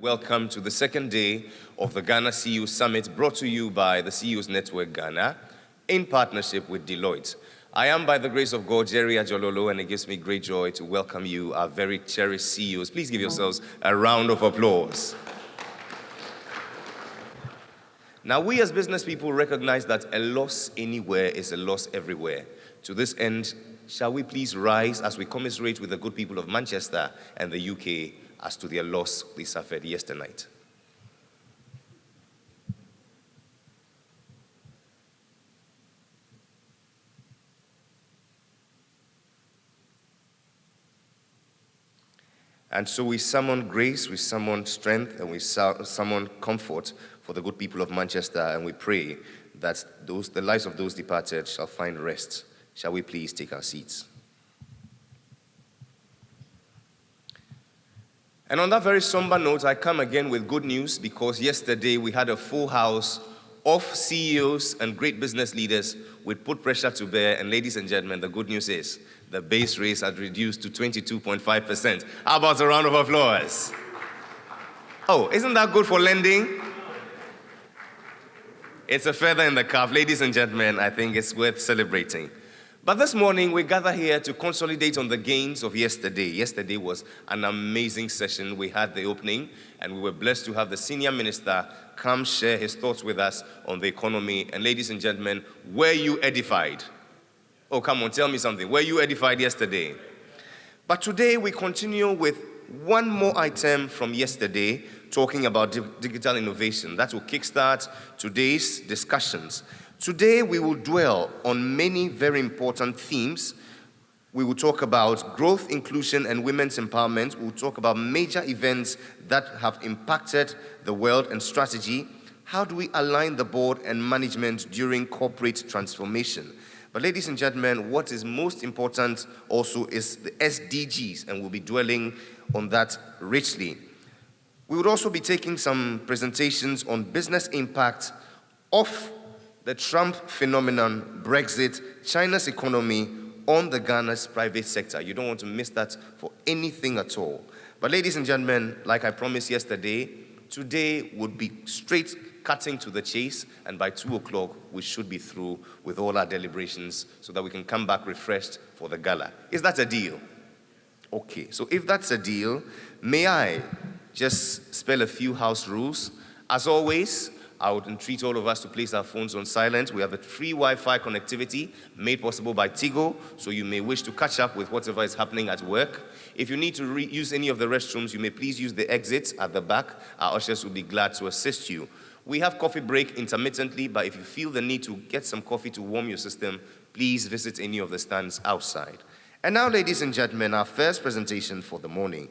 Welcome to the second day of the Ghana CEO Summit, brought to you by the CEOs Network Ghana in partnership with Deloitte. I am, by the grace of God, Jerry Ajololo, and it gives me great joy to welcome you, our very cherished CEOs. Please give yourselves a round of applause. Now, we as business people recognize that a loss anywhere is a loss everywhere. To this end, shall we please rise as we commiserate with the good people of Manchester and the UK as to their loss they suffered yesternight. And so we summon grace, we summon strength, and we summon comfort for the good people of Manchester, and we pray that the lives of those departed shall find rest. Shall we please take our seats? And on that very somber note, I come again with good news, because yesterday we had a full house of CEOs and great business leaders who put pressure to bear. And ladies and gentlemen, the good news is the base rates had reduced to 22.5%. How about a round of applause? Oh, isn't that good for lending? It's a feather in the cap. Ladies and gentlemen, I think it's worth celebrating. But this morning, we gather here to consolidate on the gains of yesterday. Yesterday was an amazing session. We had the opening, and we were blessed to have the senior minister come share his thoughts with us on the economy. And ladies and gentlemen, were you edified? Oh, come on, tell me something. Were you edified yesterday? But today, we continue with one more item from yesterday, talking about digital innovation. That will kickstart today's discussions. Today, we will dwell on many very important themes. We will talk about growth, inclusion, and women's empowerment. We'll talk about major events that have impacted the world and strategy. How do we align the board and management during corporate transformation? But ladies and gentlemen, what is most important also is the SDGs, and we'll be dwelling on that richly. We would also be taking some presentations on business impact of the Trump phenomenon, Brexit, China's economy on the Ghana's private sector. You don't want to miss that for anything at all. But ladies and gentlemen, like I promised yesterday, today would be straight cutting to the chase, and by 2 o'clock, we should be through with all our deliberations so that we can come back refreshed for the gala. Is that a deal? Okay, so if that's a deal, may I just spell a few house rules? As always, I would entreat all of us to place our phones on silent. We have a free Wi-Fi connectivity made possible by Tigo, so you may wish to catch up with whatever is happening at work. If you need to use any of the restrooms, you may please use the exits at the back. Our ushers will be glad to assist you. We have coffee break intermittently, but if you feel the need to get some coffee to warm your system, please visit any of the stands outside. And now, ladies and gentlemen, our first presentation for the morning.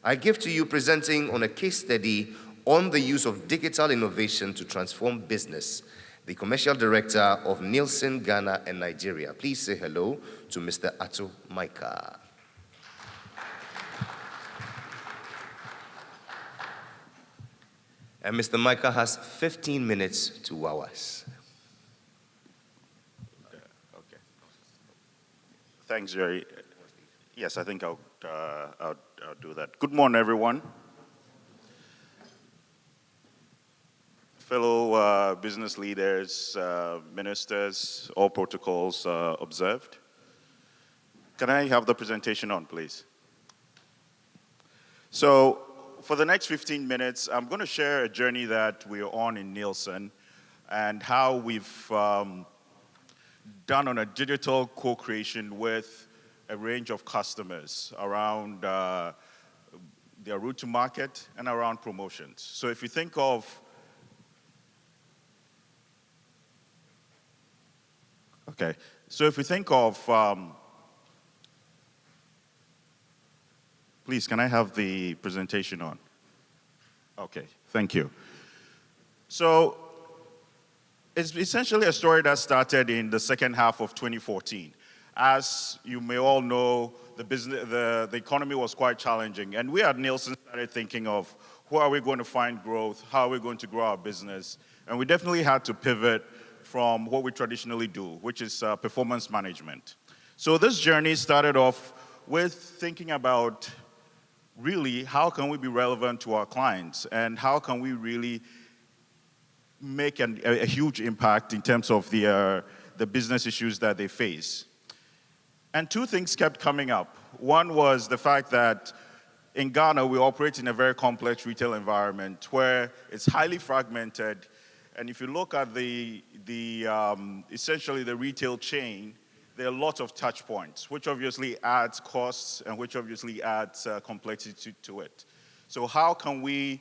I give to you presenting on a case study on the use of digital innovation to transform business, the Commercial Director of Nielsen Ghana and Nigeria. Please say hello to Mr. Ato Micah. And Mr. Micah has 15 minutes to wow us. Okay. Thanks, Jerry. Yes, I think I'll do that. Good morning, everyone. Fellow business leaders, ministers, all protocols observed. Can I have the presentation on, please? So, for the next 15 minutes, I'm going to share a journey that we're on in Nielsen and how we've done on a digital co-creation with a range of customers around their route to market and around promotions. So if you think of Okay, so if we think of, please, can I have the presentation on? Okay, thank you. So, it's essentially a story that started in the second half of 2014. As you may all know, the economy was quite challenging, and we at Nielsen started thinking of where are we going to find growth, how are we going to grow our business, and we definitely had to pivot from what we traditionally do, which is performance management. So this journey started off with thinking about really, how can we be relevant to our clients? And how can we really make a huge impact in terms of the business issues that they face? And two things kept coming up. One was the fact that in Ghana, we operate in a very complex retail environment where it's highly fragmented. And if you look at essentially the retail chain, there are lots of touch points, which obviously adds costs and which obviously adds complexity to it. So how can we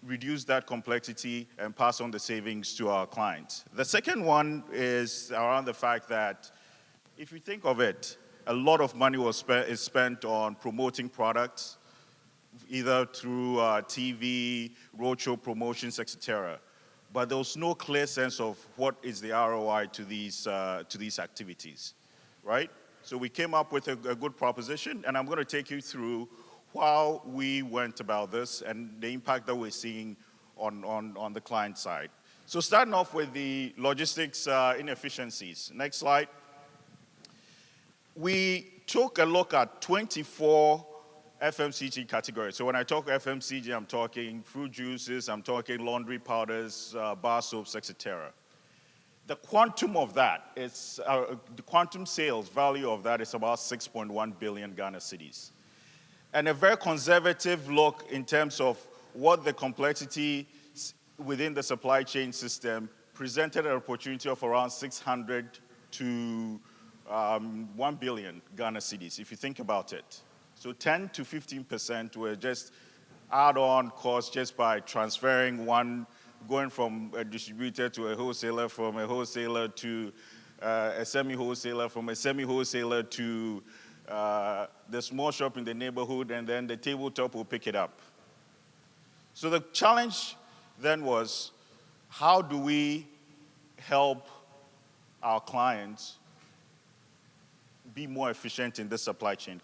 reduce that complexity and pass on the savings to our clients? The second one is around the fact that if you think of it, a lot of money is spent on promoting products, either through TV, roadshow promotions, etc. But there was no clear sense of what is the ROI to these activities, right? So we came up with a good proposition, and I'm going to take you through how we went about this and the impact that we're seeing on the client side. So starting off with the logistics inefficiencies. Next slide. We took a look at 24 FMCG categories. So when I talk FMCG, I'm talking fruit juices, I'm talking laundry powders, bar soaps, etc. The quantum of that is, the quantum sales value of that is about 6.1 billion Ghana cedis. And a very conservative look in terms of what the complexity within the supply chain system presented an opportunity of around 600 to 1 billion Ghana cedis, if you think about it. So 10 to 15% were just add-on costs just by transferring going from a distributor to a wholesaler, from a wholesaler to a semi-wholesaler, from a semi-wholesaler to the small shop in the neighborhood, and then the tabletop will pick it up. So the challenge then was, how do we help our clients be more efficient in this supply chain?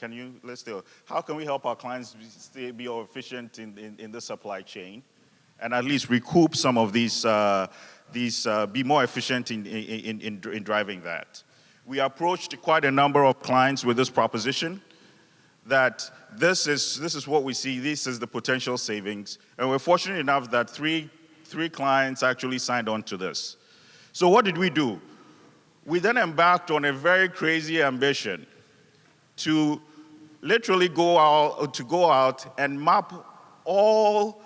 How can we help our clients be more efficient in the supply chain, and at least recoup some of these, be more efficient in driving that? We approached quite a number of clients with this proposition that this is what we see, this is the potential savings, and we're fortunate enough that three clients actually signed on to this. So what did we do? We then embarked on a very crazy ambition to literally go out and map all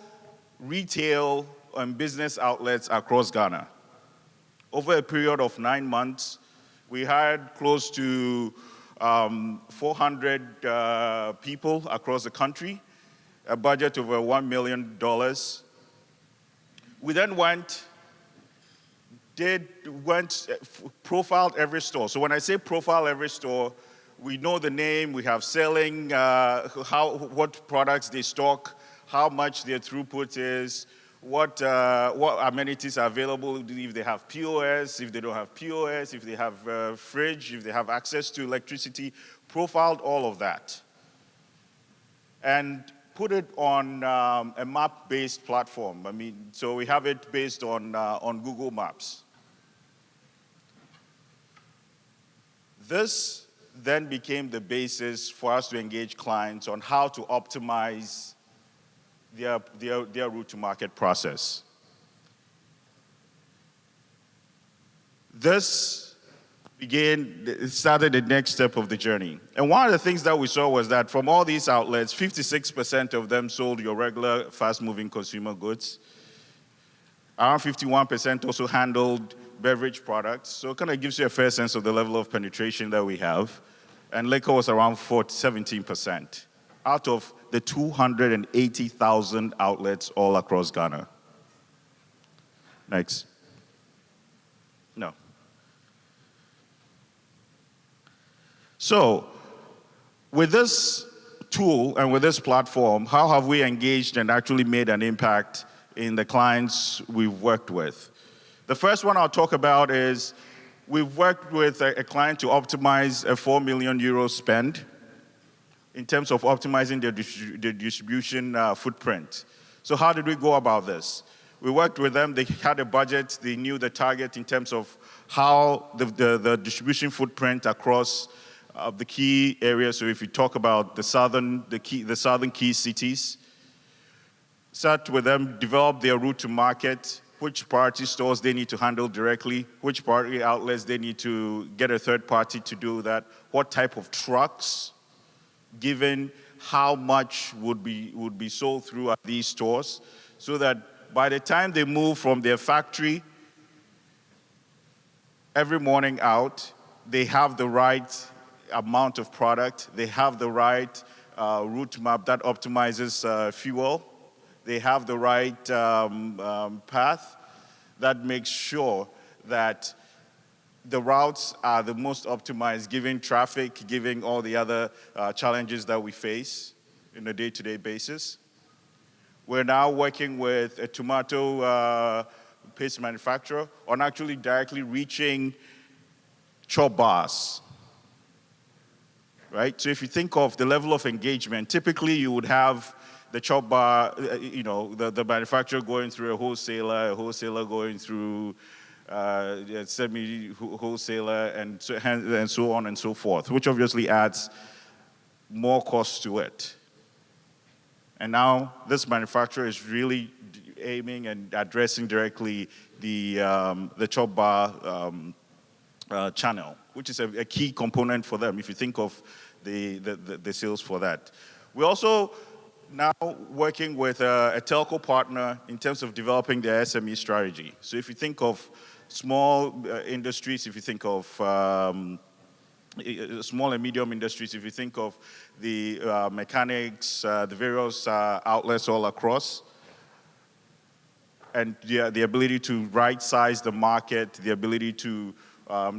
retail and business outlets across Ghana. Over a period of 9 months, we hired close to 400 people across the country, a budget of over $1 million. We then profiled every store. So when I say profile every store, we know the name, we have selling, what products they stock, how much their throughput is, what amenities are available, if they have POS, if they don't have POS, if they have fridge, if they have access to electricity, profiled all of that. And put it on a map-based platform. So we have it based on Google Maps. This then became the basis for us to engage clients on how to optimize their route to market process. This started the next step of the journey. And one of the things that we saw was that from all these outlets, 56% of them sold your regular fast-moving consumer goods. Around 51% also handled beverage products. So it kind of gives you a fair sense of the level of penetration that we have. And liquor was around 17% out of the 280,000 outlets all across Ghana. Next. No. So, with this tool and with this platform, how have we engaged and actually made an impact in the clients we've worked with? The first one I'll talk about is we've worked with a client to optimize a 4 million euro spend in terms of optimizing their distribution footprint. So how did we go about this? We worked with them. They had a budget. They knew the target in terms of how the distribution footprint across of the key areas. So if you talk about the southern key cities, start with them, develop their route to market, which priority stores they need to handle directly, which priority outlets they need to get a third party to do that, what type of trucks, given how much would be sold through at these stores, so that by the time they move from their factory every morning out, they have the right amount of product, they have the right route map that optimizes fuel, they have the right path that makes sure that the routes are the most optimized, given traffic, given all the other challenges that we face on a day-to-day basis. We're now working with a tomato paste manufacturer on actually directly reaching chop bars, right? So if you think of the level of engagement, typically you would have the chop bar, the manufacturer going through a wholesaler going through a semi-wholesaler, and so on and so forth, which obviously adds more cost to it. And now this manufacturer is really aiming and addressing directly the chop bar channel, which is a key component for them if you think of the sales for that. We're also now working with a telco partner in terms of developing their SME strategy. So if you think of small industries, if you think of small and medium industries, if you think of the mechanics, the various outlets all across, and the ability to right-size the market, the ability to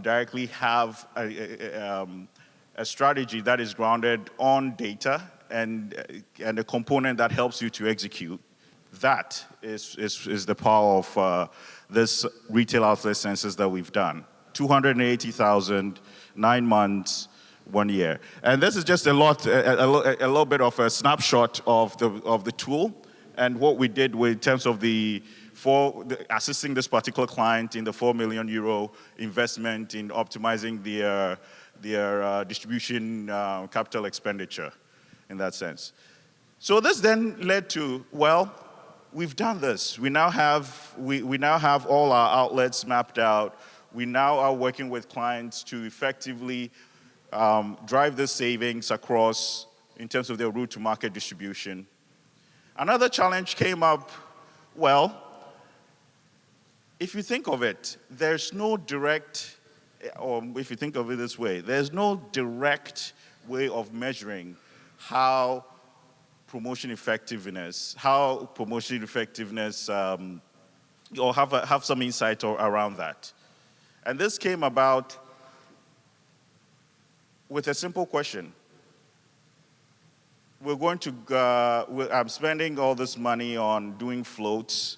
directly have a strategy that is grounded on data and a component that helps you to execute. That is the power of this retail outlet census that we've done. 280,000, 9 months, 1 year. And this is just a little bit of a snapshot of the tool and what we did in terms of assisting this particular client in the 4 million euro investment in optimizing their distribution capital expenditure in that sense. So this then led to, well, we've done this. We now have all our outlets mapped out. We now are working with clients to effectively drive the savings across in terms of their route to market distribution. Another challenge came up, well, if you think of it, there's no direct, or if you think of it this way, there's no direct way of measuring how promotion effectiveness, or have some insight around that. And this came about with a simple question. I'm spending all this money on doing floats.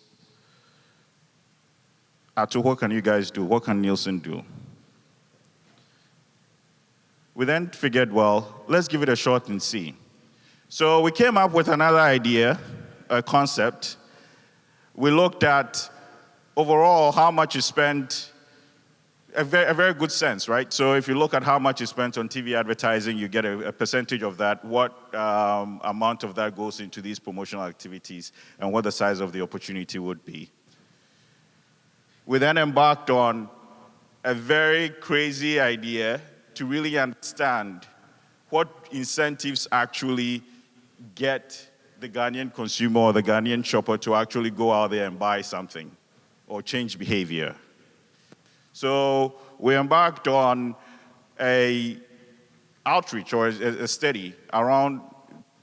So what can you guys do? What can Nielsen do? We then figured, well, let's give it a shot and see. So we came up with another idea, a concept. We looked at overall how much is spent, a very good sense, right? So if you look at how much is spent on TV advertising, you get a percentage of that, what amount of that goes into these promotional activities, and what the size of the opportunity would be. We then embarked on a very crazy idea to really understand what incentives actually get the Ghanaian consumer or the Ghanaian shopper to actually go out there and buy something or change behavior. So we embarked on a outreach or a study around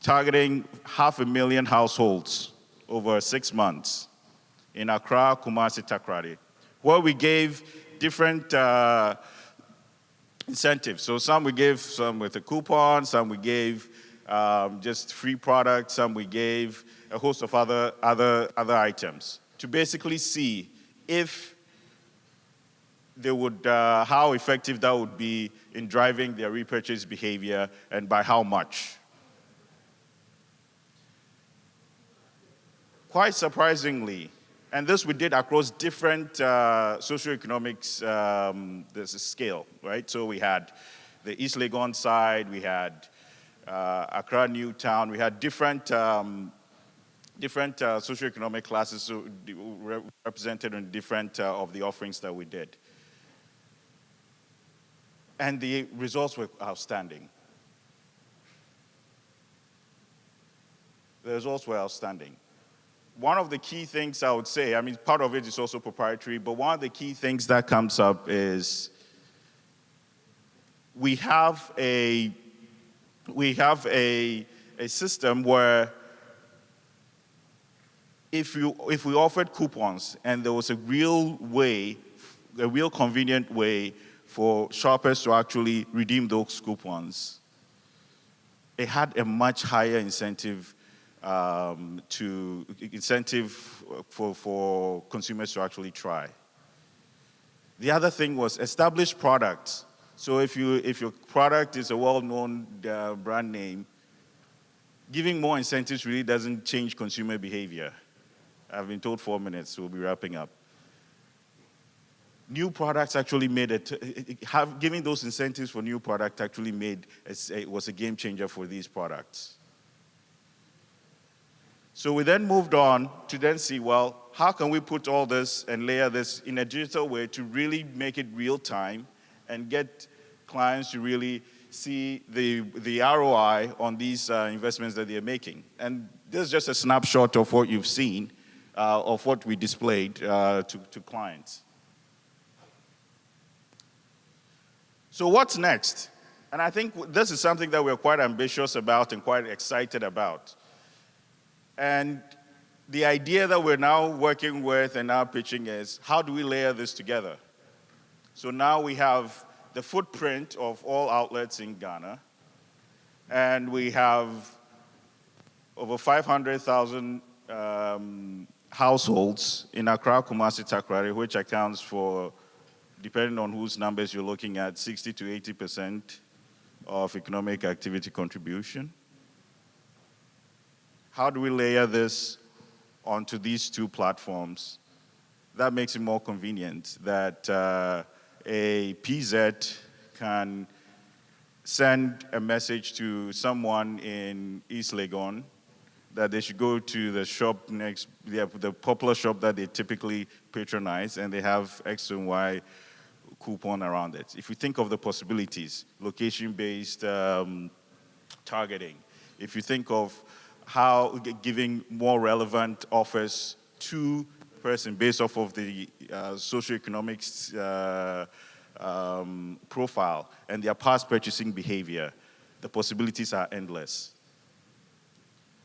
targeting 500,000 households over 6 months in Accra, Kumasi, Takoradi, where we gave different incentives. So some we gave some with a coupon, some we gave just free products, some we gave a host of other items to basically see if they would, how effective that would be in driving their repurchase behavior and by how much. Quite surprisingly, and this we did across different socioeconomics, there's a scale, right? So we had the East Legon side, we had Accra Newtown, we had different socioeconomic classes represented in different of the offerings that we did. And the results were outstanding. The results were outstanding. One of the key things I would say, I mean, part of it is also proprietary, but one of the key things that comes up is we have a system where if we offered coupons and there was a real convenient way for shoppers to actually redeem those coupons, it had a much higher incentive for consumers to actually try. The other thing was established products. So if your product is a well-known brand name, giving more incentives really doesn't change consumer behavior. I've been told 4 minutes, so we'll be wrapping up. New products actually giving those incentives for new product actually was a game changer for these products. So we then moved on to then see, well, how can we put all this and layer this in a digital way to really make it real time and get clients to really see the ROI on these investments that they're making. And this is just a snapshot of what you've seen, of what we displayed to clients. So what's next? And I think this is something that we're quite ambitious about and quite excited about. And the idea that we're now working with and now pitching is, how do we layer this together? So now we have the footprint of all outlets in Ghana, and we have over 500,000 households in Accra, Kumasi, Takoradi, which accounts for, depending on whose numbers you're looking at, 60 to 80% of economic activity contribution. How do we layer this onto these two platforms? That makes it more convenient that a PZ can send a message to someone in East Legon that they should go to the shop next, the popular shop that they typically patronize, and they have X and Y coupon around it. If you think of the possibilities, location-based targeting, if you think of how giving more relevant offers to person based off of the socioeconomic profile and their past purchasing behavior, the possibilities are endless.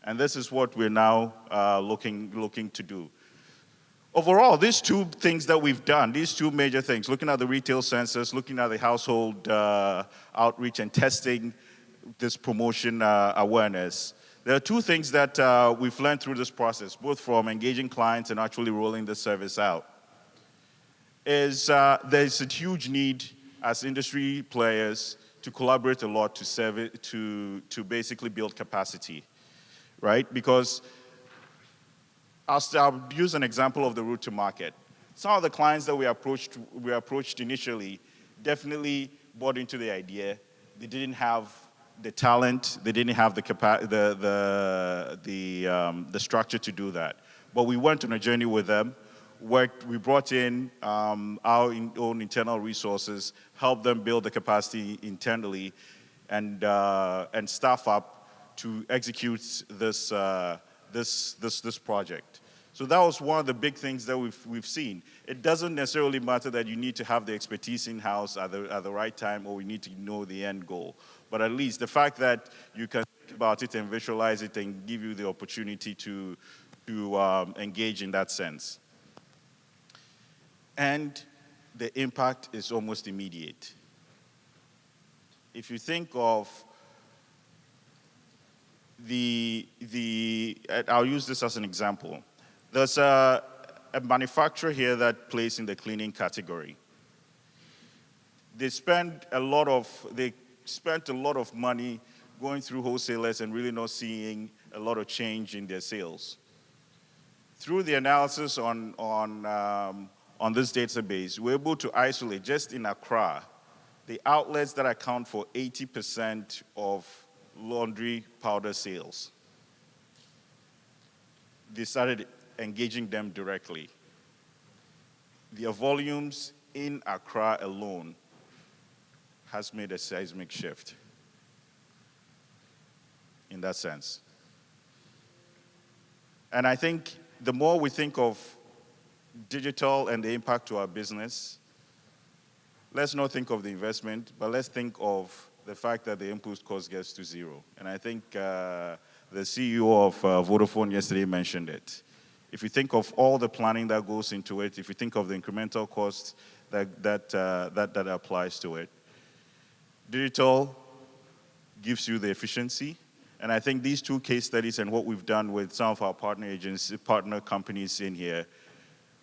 And this is what we're now looking to do. Overall, these two things that we've done, these two major things, looking at the retail census, looking at the household outreach and testing this promotion awareness, there are two things that we've learned through this process, both from engaging clients and actually rolling the service out, is there's a huge need as industry players to collaborate a lot to serve it, to basically build capacity, right? Because I'll use an example of the route to market. Some of the clients that we approached initially definitely bought into the idea. They didn't have the talent, they didn't have the structure to do that. But we went on a journey with them, we brought in our own internal resources, helped them build the capacity internally, and staff up to execute this project. So that was one of the big things that we've seen. It doesn't necessarily matter that you need to have the expertise in-house at the right time, or we need to know the end goal. But at least the fact that you can think about it and visualize it and give you the opportunity to engage in that sense. And the impact is almost immediate. If you think of I'll use this as an example. There's a manufacturer here that plays in the cleaning category. They spent a lot of money going through wholesalers and really not seeing a lot of change in their sales. Through the analysis on this database, we're able to isolate, just in Accra, the outlets that account for 80% of laundry powder sales. They started engaging them directly. Their volumes in Accra alone has made a seismic shift in that sense. And I think the more we think of digital and the impact to our business, let's not think of the investment, but let's think of the fact that the input cost gets to zero. And I think the CEO of Vodafone yesterday mentioned it. If you think of all the planning that goes into it, if you think of the incremental costs that applies to it, digital gives you the efficiency. And I think these two case studies and what we've done with some of our partner companies in here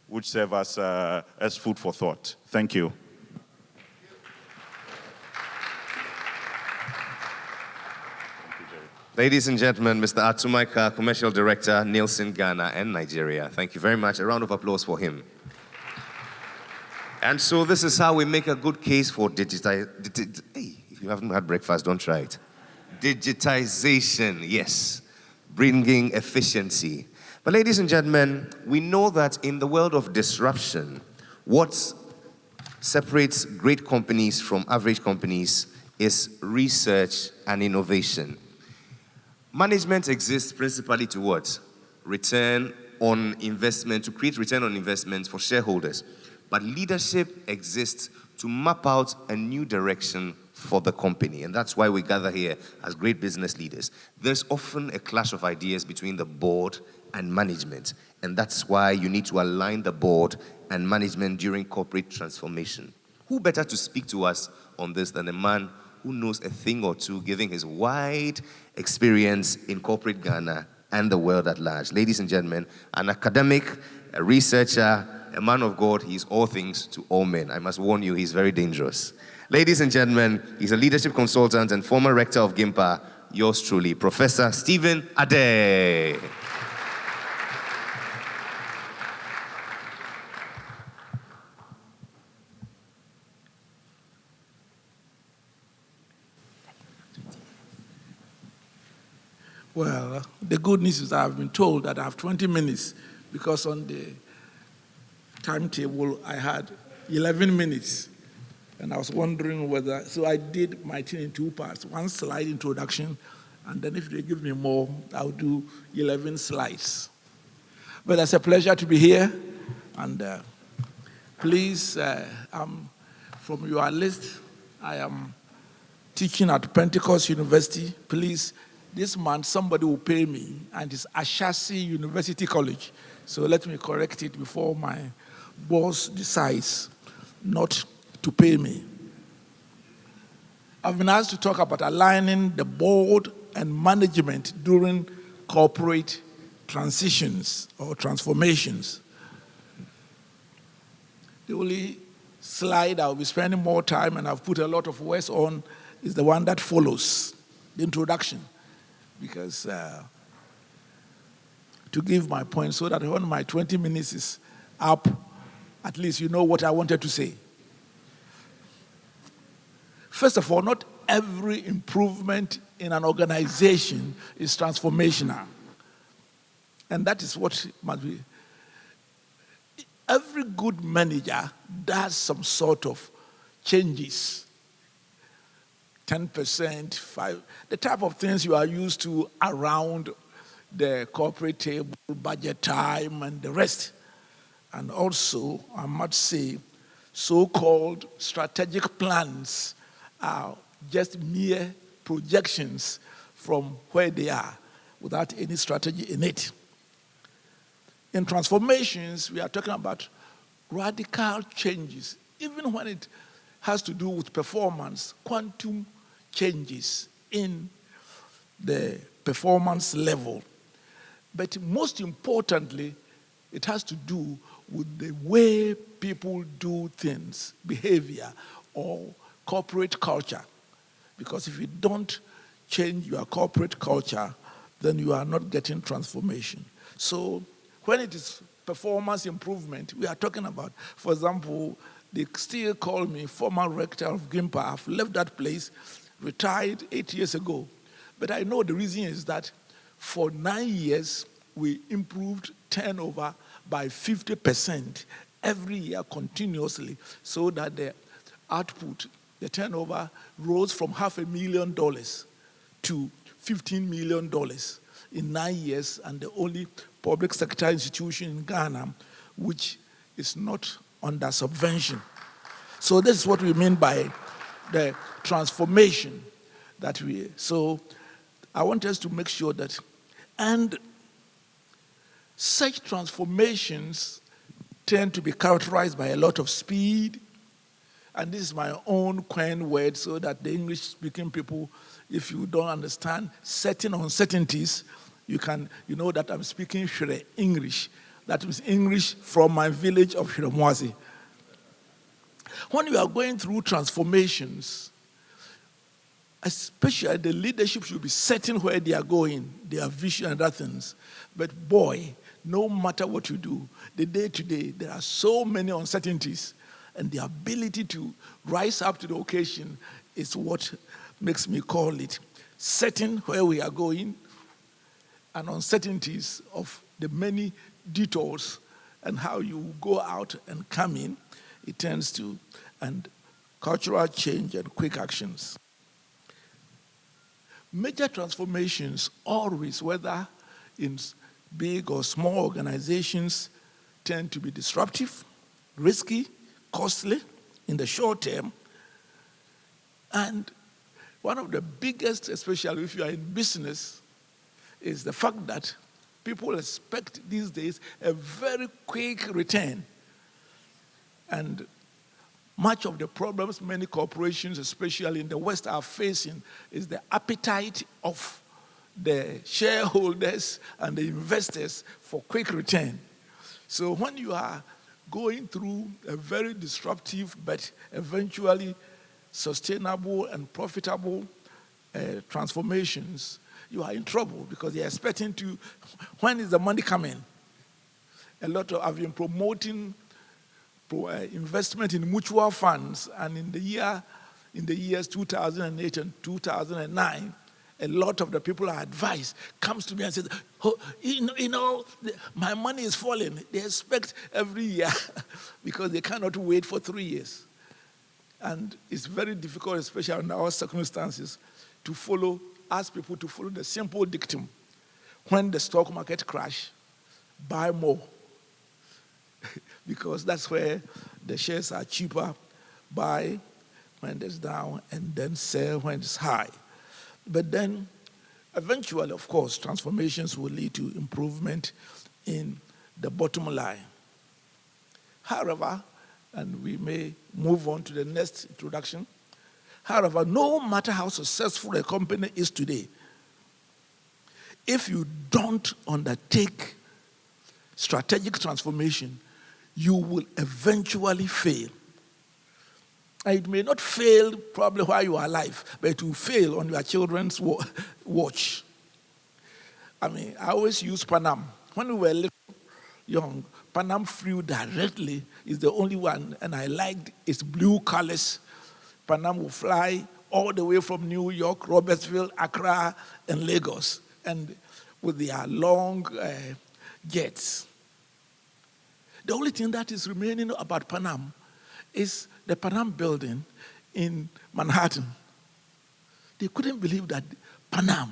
would serve us as food for thought. Thank you. Ladies and gentlemen, Mr. Atumaika, Commercial Director, Nielsen Ghana and Nigeria. Thank you very much. A round of applause for him. And so this is how we make a good case for hey, if you haven't had breakfast, don't try it. Digitization, yes, bringing efficiency. But ladies and gentlemen, we know that in the world of disruption, what separates great companies from average companies is research and innovation. Management exists principally to what? Return on investment, to create return on investment for shareholders. But leadership exists to map out a new direction for the company. And that's why we gather here as great business leaders. There's often a clash of ideas between the board and management. And that's why you need to align the board and management during corporate transformation. Who better to speak to us on this than a man who knows a thing or two, giving his wide experience in corporate Ghana and the world at large. Ladies and gentlemen, an academic, a researcher, a man of God, he's all things to all men. I must warn you, he's very dangerous. Ladies and gentlemen, he's a leadership consultant and former rector of GIMPA, yours truly, Professor Stephen Adeh. Well, the good news is I've been told that I have 20 minutes because on the timetable I had 11 minutes. And I was wondering whether, so I did my thing in two parts. One slide introduction, and then if they give me more, I'll do 11 slides. But it's a pleasure to be here. And please, from your list, I am teaching at Pentecost University. Please, this month, somebody will pay me, and it's Ashasi University College. So let me correct it before my boss decides not to pay me. I've been asked to talk about aligning the board and management during corporate transitions or transformations. The only slide I'll be spending more time and I've put a lot of words on is the one that follows, the introduction. Because to give my point so that when my 20 minutes is up, at least you know what I wanted to say. First of all, not every improvement in an organization is transformational. And that is what must be. Every good manager does some sort of changes. 10%, 5%, the type of things you are used to around the corporate table, budget time, and the rest. And also, I must say, so-called strategic plans are just mere projections from where they are without any strategy in it. In transformations, we are talking about radical changes, even when it has to do with performance, quantum changes in the performance level. But most importantly, it has to do with the way people do things, behavior, or corporate culture. Because if you don't change your corporate culture, then you are not getting transformation. So when it is performance improvement, we are talking about, for example, they still call me former rector of Gimpa. I've left that place, retired 8 years ago. But I know the reason is that for 9 years, we improved turnover by 50% every year continuously, so that the output, the turnover, rose from $500,000 to $15 million in 9 years, and the only public sector institution in Ghana which is not under subvention. So this is what we mean by the transformation that we. So I want us to make sure that, and such transformations tend to be characterized by a lot of speed, and this is my own coin word so that the English-speaking people, if you don't understand certain uncertainties, you know that I'm speaking Shire English. That is English from my village of Shiremwazi. When you are going through transformations, especially the leadership should be certain where they are going, their vision and other things. But boy, no matter what you do, the day to day, there are so many uncertainties, and the ability to rise up to the occasion is what makes me call it certain where we are going, and uncertainties of the many detours and how you go out and come in, it tends to, and cultural change and quick actions. Major transformations always, whether in big or small organizations, tend to be disruptive, risky, costly in the short term. And one of the biggest, especially if you are in business, is the fact that people expect these days a very quick return. And much of the problems many corporations, especially in the West, are facing is the appetite of the shareholders and the investors for quick return. So when you are going through a very disruptive but eventually sustainable and profitable transformations, you are in trouble because they're expecting to, when is the money coming? A lot of, I've been promoting investment in mutual funds, and in the years 2008 and 2009, a lot of the people I advise comes to me and says, oh, my money is falling. They expect every year because they cannot wait for 3 years. And it's very difficult, especially in our circumstances, to ask people to follow the simple dictum. When the stock market crash, buy more. Because that's where the shares are cheaper. Buy when it's down and then sell when it's high. But then, eventually, of course, transformations will lead to improvement in the bottom line. However, and we may move on to the next introduction. However, no matter how successful a company is today, if you don't undertake strategic transformation, you will eventually fail. It may not fail probably while you are alive, but it will fail on your children's watch. I mean, I always use Panam. When we were little young, Panam flew directly is the only one, and I liked its blue colors. Panam will fly all the way from New York, Robertsville, Accra, and Lagos, and with their long jets. The only thing that is remaining about Panam is the Panam building in Manhattan. They couldn't believe that Panam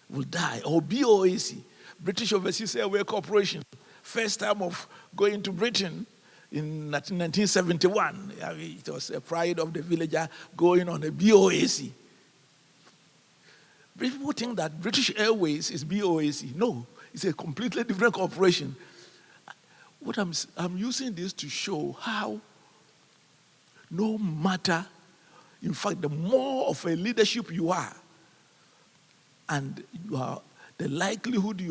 will die, or BOAC, British Overseas Airways Corporation, first time of going to Britain in 1971. It was a pride of the villager going on a BOAC. People think that British Airways is BOAC. No, it's a completely different corporation. What I'm using this to show how no matter, in fact, the more of a leadership you are, and the likelihood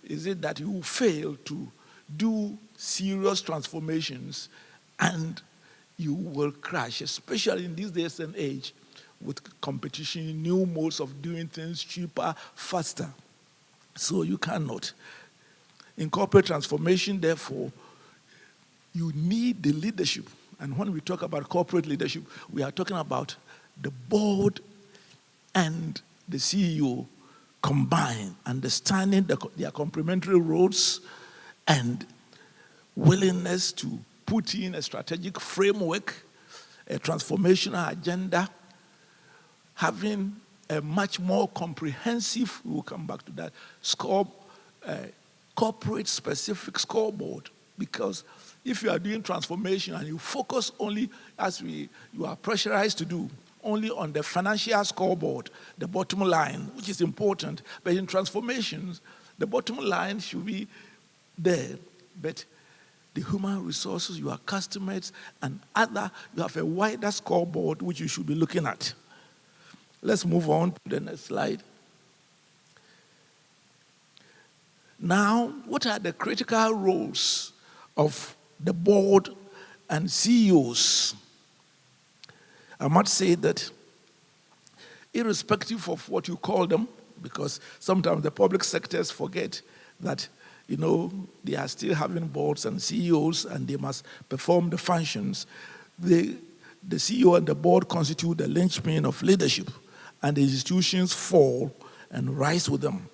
is it that you will fail to do serious transformations, and you will crash, especially in these days and age with competition, new modes of doing things cheaper, faster. So you cannot. In corporate transformation, therefore, you need the leadership. And when we talk about corporate leadership, we are talking about the board and the CEO combined, understanding their complementary roles and willingness to put in a strategic framework, a transformational agenda, having a much more comprehensive, we'll come back to that, corporate specific scoreboard. Because if you are doing transformation and you focus only, you are pressurized to do, only on the financial scoreboard, the bottom line, which is important, but in transformations, the bottom line should be there. But the human resources, your customers, and other, you have a wider scoreboard which you should be looking at. Let's move on to the next slide. Now, what are the critical roles of the board and CEOs? I must say that irrespective of what you call them, because sometimes the public sectors forget that, they are still having boards and CEOs and they must perform the functions. The CEO and the board constitute the linchpin of leadership, and the institutions fall and rise with them.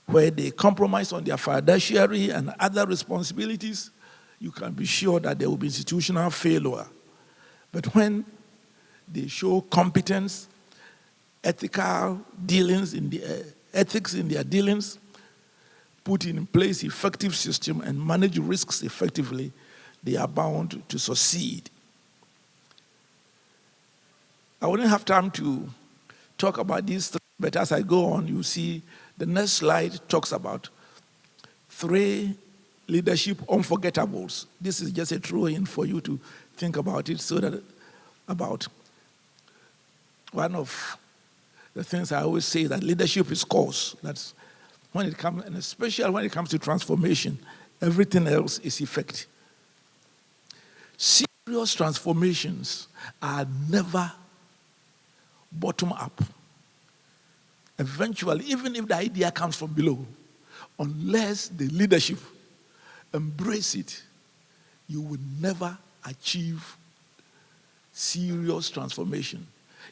Where they compromise on their fiduciary and other responsibilities, you can be sure that there will be institutional failure. But when they show competence, ethical dealings ethics in their dealings, put in place effective system and manage risks effectively, they are bound to succeed. I wouldn't have time to talk about these three, but as I go on, you see the next slide talks about 3 leadership unforgettables. This is just a throw-in for you to think about it, so that about one of the things I always say, that leadership is cause. That's when it comes, and especially when it comes to transformation, everything else is effect. Serious transformations are never bottom up. Eventually, even if the idea comes from below, unless the leadership embrace it, you will never achieve serious transformation.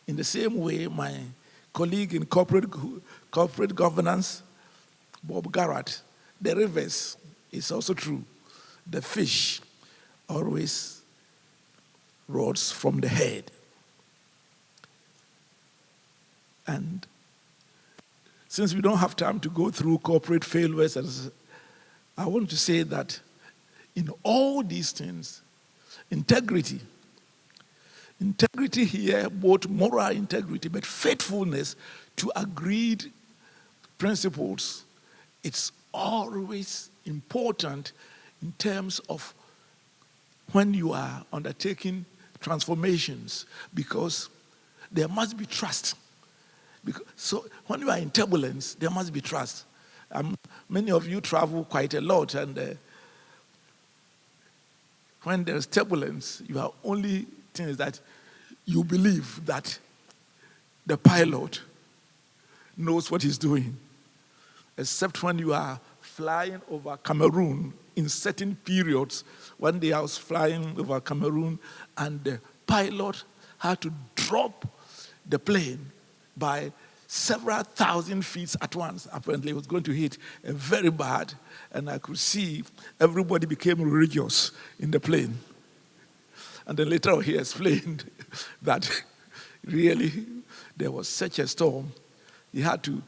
In the same way, my colleague in corporate governance, Bob Garrett, the reverse is also true. The fish always rots from the head. And since we don't have time to go through corporate failures, I want to say that in all these things, integrity here, both moral integrity, but faithfulness to agreed principles, it's always important in terms of when you are undertaking transformations, because there must be trust. So when you are in turbulence, there must be trust. Many of you travel quite a lot, and when there's turbulence, your only thing is that you believe that the pilot knows what he's doing. Except when you are flying over Cameroon in certain periods. One day I was flying over Cameroon, and the pilot had to drop the plane by several thousand feet at once. Apparently, it was going to hit very bad, and I could see everybody became religious in the plane. And then later he explained that really there was such a storm, he had to,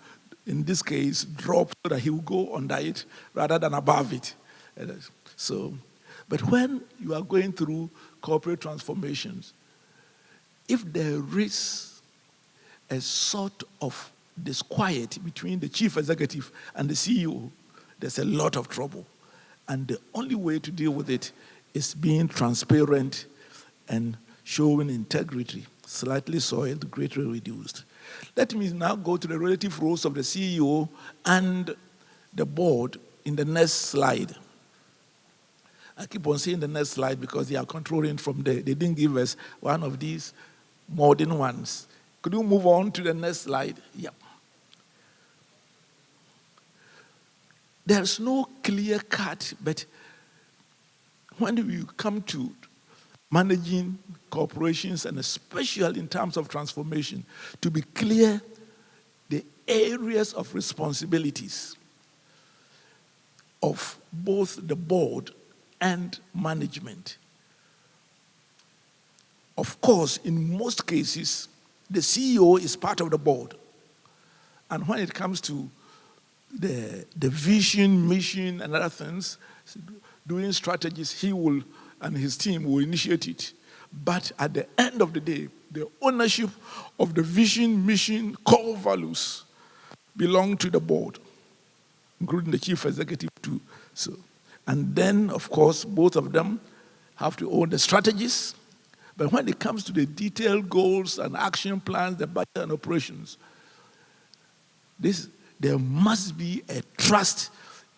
in this case, drop so that he would go under it rather than above it. But when you are going through corporate transformations, if there is a sort of disquiet between the chief executive and the CEO, there's a lot of trouble. And the only way to deal with it is being transparent and showing integrity. Slightly soiled, greatly reduced. Let me now go to the relative roles of the CEO and the board in the next slide. I keep on saying the next slide because they are controlling from there. They didn't give us one of these modern ones. Could you move on to the next slide? Yep. There's no clear cut, but when you come to managing corporations, and especially in terms of transformation, to be clear the areas of responsibilities of both the board and management. Of course, in most cases, the CEO is part of the board. And when it comes to the vision, mission, and other things, doing strategies, he will and his team will initiate it. But at the end of the day, the ownership of the vision, mission, core values belong to the board, including the chief executive too. So, and then, of course, both of them have to own the strategies. But when it comes to the detailed goals and action plans, the budget and operations, there must be a trust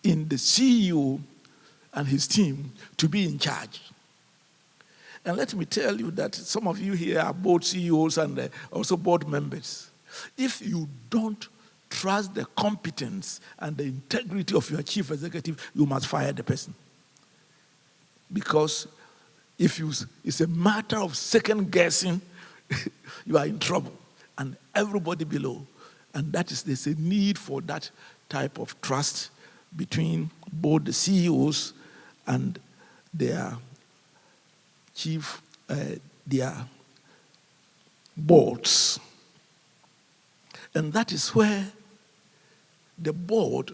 in the CEO and his team to be in charge. And let me tell you that some of you here are both CEOs and also board members. If you don't trust the competence and the integrity of your chief executive, you must fire the person. Because it's a matter of second guessing, you are in trouble, and everybody below. And there's a need for that type of trust between both the CEOs and their their boards. And that is where the board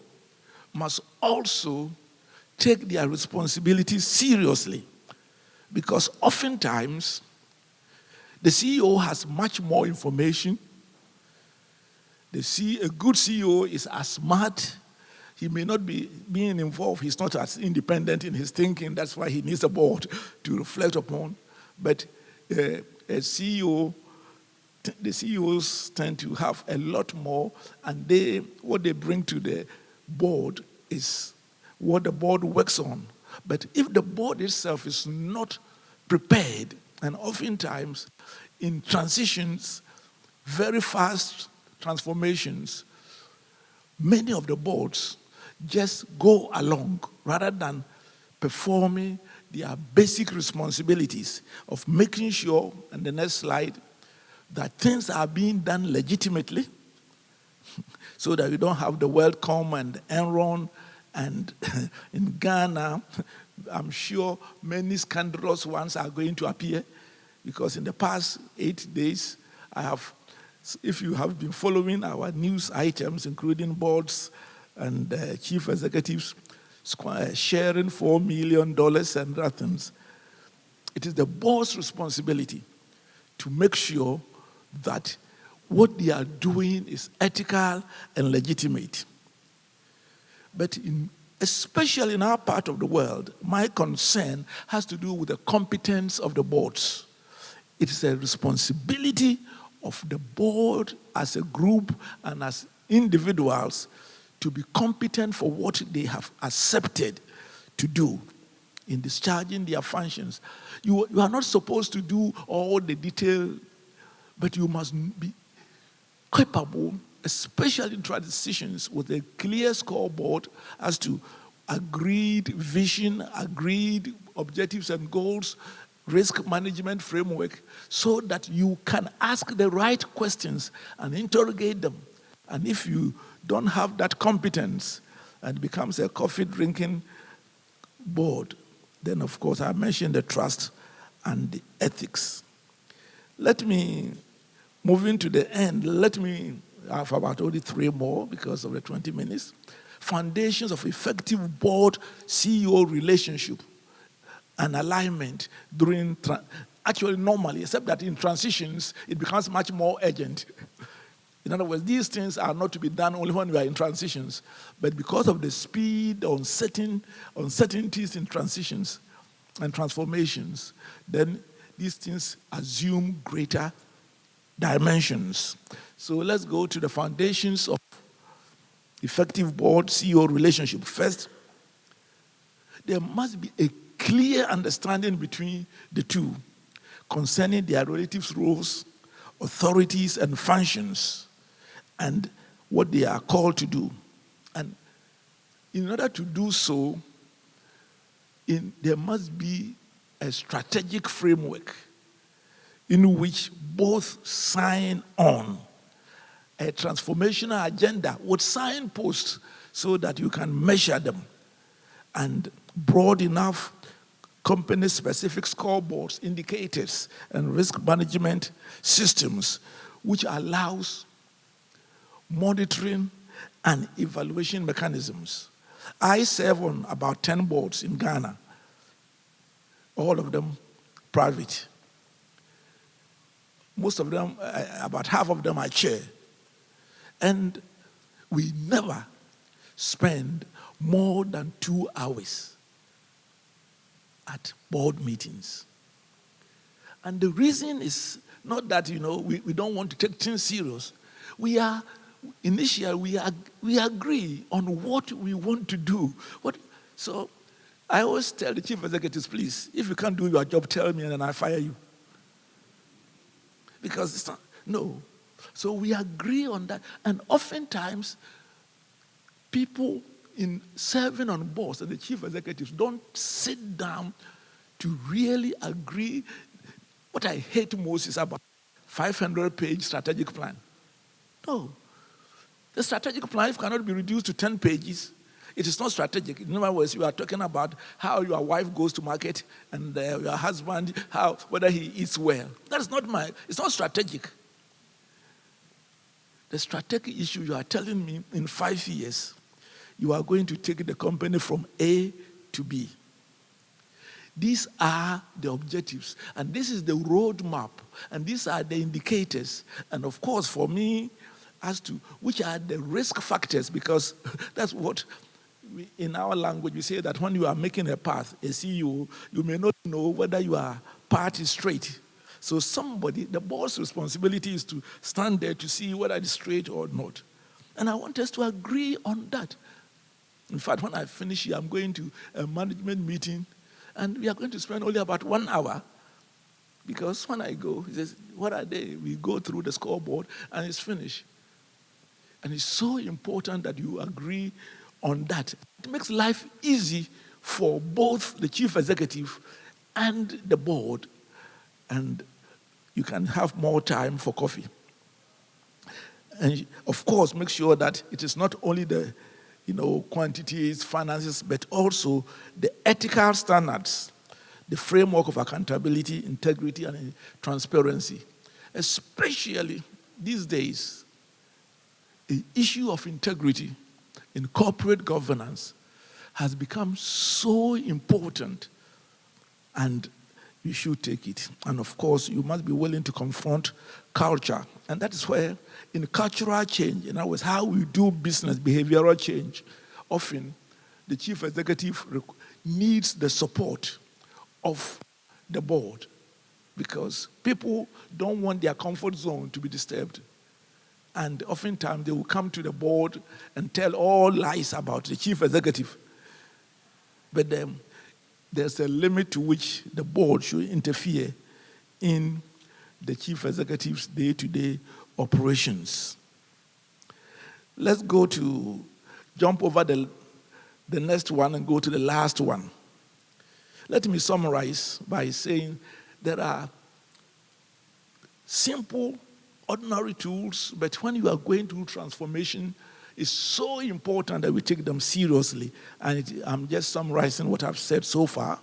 must also take their responsibilities seriously. Because oftentimes, the CEO has much more information. A good CEO is as smart. He may not be being involved. He's not as independent in his thinking. That's why he needs a board to reflect upon. But a CEO, the CEOs tend to have a lot more, and what they bring to the board is what the board works on. But if the board itself is not prepared, and oftentimes in transitions, very fast transformations, many of the boards just go along rather than performing their basic responsibilities of making sure, and the next slide, that things are being done legitimately so that we don't have the WorldCom and Enron. And in Ghana, I'm sure many scandalous ones are going to appear, because in the past 8 days, if you have been following our news items, including boards and chief executives sharing $4 million and other things, it is the board's responsibility to make sure that what they are doing is ethical and legitimate. But especially in our part of the world, my concern has to do with the competence of the boards. It is a responsibility of the board as a group and as individuals to be competent for what they have accepted to do in discharging their functions. You are not supposed to do all the detail, but you must be capable, especially in transitions, with a clear scoreboard as to agreed vision, agreed objectives and goals, risk management framework, so that you can ask the right questions and interrogate them. And if you don't have that competence and it becomes a coffee-drinking board, then of course I mentioned the trust and the ethics. Moving to the end, I have about only 3 more because of the 20 minutes. Foundations of effective board-CEO relationship and alignment normally, except that in transitions, it becomes much more urgent. In other words, these things are not to be done only when we are in transitions, but because of the speed, uncertainties in transitions and transformations, then these things assume greater dimensions. So let's go to the foundations of effective board-CEO relationship. First, there must be a clear understanding between the two concerning their relative roles, authorities, and functions, and what they are called to do. And in order to do so, there must be a strategic framework in which both sign on a transformational agenda with signposts so that you can measure them, and broad enough company-specific scoreboards, indicators, and risk management systems, which allows monitoring and evaluation mechanisms. I serve on about 10 boards in Ghana, all of them private. Most of them, about half of them I chair. And we never spend more than 2 hours at board meetings. And the reason is not that, we don't want to take things serious. We agree on what we want to do. So I always tell the chief executives, please, if you can't do your job, tell me and then I fire you. Because it's not, no. So we agree on that. And oftentimes, people in serving on boards and the chief executives don't sit down to really agree. What I hate most is about 500-page strategic plan. No. The strategic plan cannot be reduced to 10 pages. It is not strategic. In other words, you are talking about how your wife goes to market and your husband, whether he eats well. That's not it's not strategic. The strategic issue, you are telling me in 5 years, you are going to take the company from A to B. These are the objectives, and this is the roadmap, and these are the indicators. And of course, for me, as to which are the risk factors, because that's what, in our language, we say that when you are making a path, a CEO, you may not know whether your path is straight. So the board's responsibility is to stand there to see whether it's straight or not. And I want us to agree on that. In fact, when I finish here, I'm going to a management meeting, and we are going to spend only about 1 hour. Because when I go, he says, what are they? We go through the scoreboard, and it's finished. And it's so important that you agree on that. It makes life easy for both the chief executive and the board, and you can have more time for coffee. And of course, make sure that it is not only the quantities, finances, but also the ethical standards, the framework of accountability, integrity, and transparency. Especially these days, the issue of integrity in corporate governance has become so important, and you should take it. And of course, you must be willing to confront culture. And that is where, in cultural change, in other words, how we do business, behavioral change, often the chief executive needs the support of the board, because people don't want their comfort zone to be disturbed. And oftentimes they will come to the board and tell all lies about the chief executive. But there's a limit to which the board should interfere in the chief executive's day-to-day operations. Let's jump over the next one and go to the last one. Let me summarize by saying there are simple, ordinary tools, but when you are going through transformation, it's so important that we take them seriously. And I'm just summarizing what I've said so far.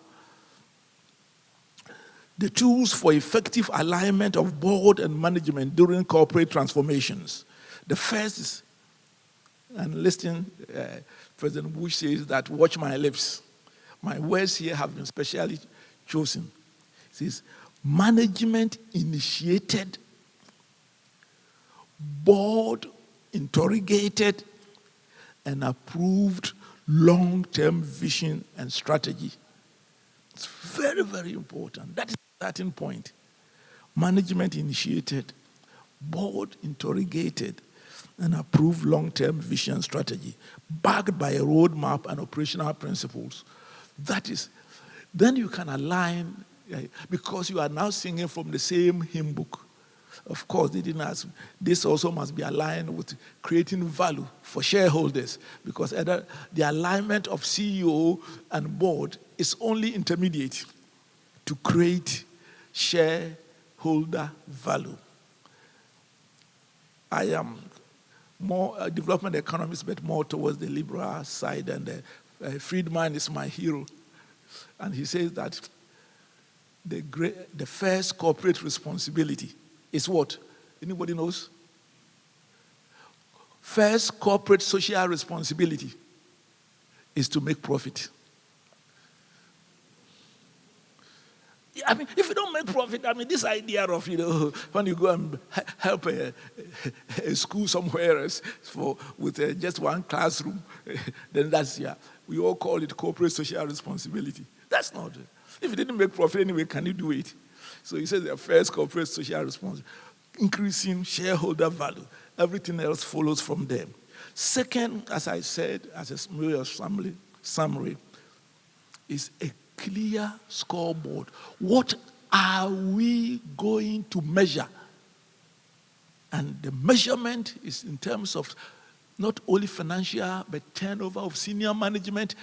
The tools for effective alignment of board and management during corporate transformations. The first is, and listen, President Bush says that, watch my lips. My words here have been specially chosen. It says, management-initiated, board-interrogated, and approved long-term vision and strategy. It's very, very important. That is the starting point. Management-initiated, board-interrogated, and approved long-term vision and strategy, backed by a roadmap and operational principles. That is, then you can align, because you are now singing from the same hymn book. Of course, they didn't ask. This also must be aligned with creating value for shareholders, because the alignment of CEO and board is only intermediate. to create shareholder value. I am more a development economist, but more towards the liberal side, and Friedman is my hero. And he says that the first corporate responsibility is what? Anybody knows? First corporate social responsibility is to make profit. I mean, if you don't make profit, I mean, this idea of, when you go and help a school somewhere else with just one classroom, then that's, we all call it corporate social responsibility. That's not it. If you didn't make profit anyway, can you do it? So he says the first corporate social responsibility, increasing shareholder value. Everything else follows from there. Second, as I said, as a summary, is a clear scoreboard. What are we going to measure? And the measurement is in terms of not only financial, but turnover of senior management,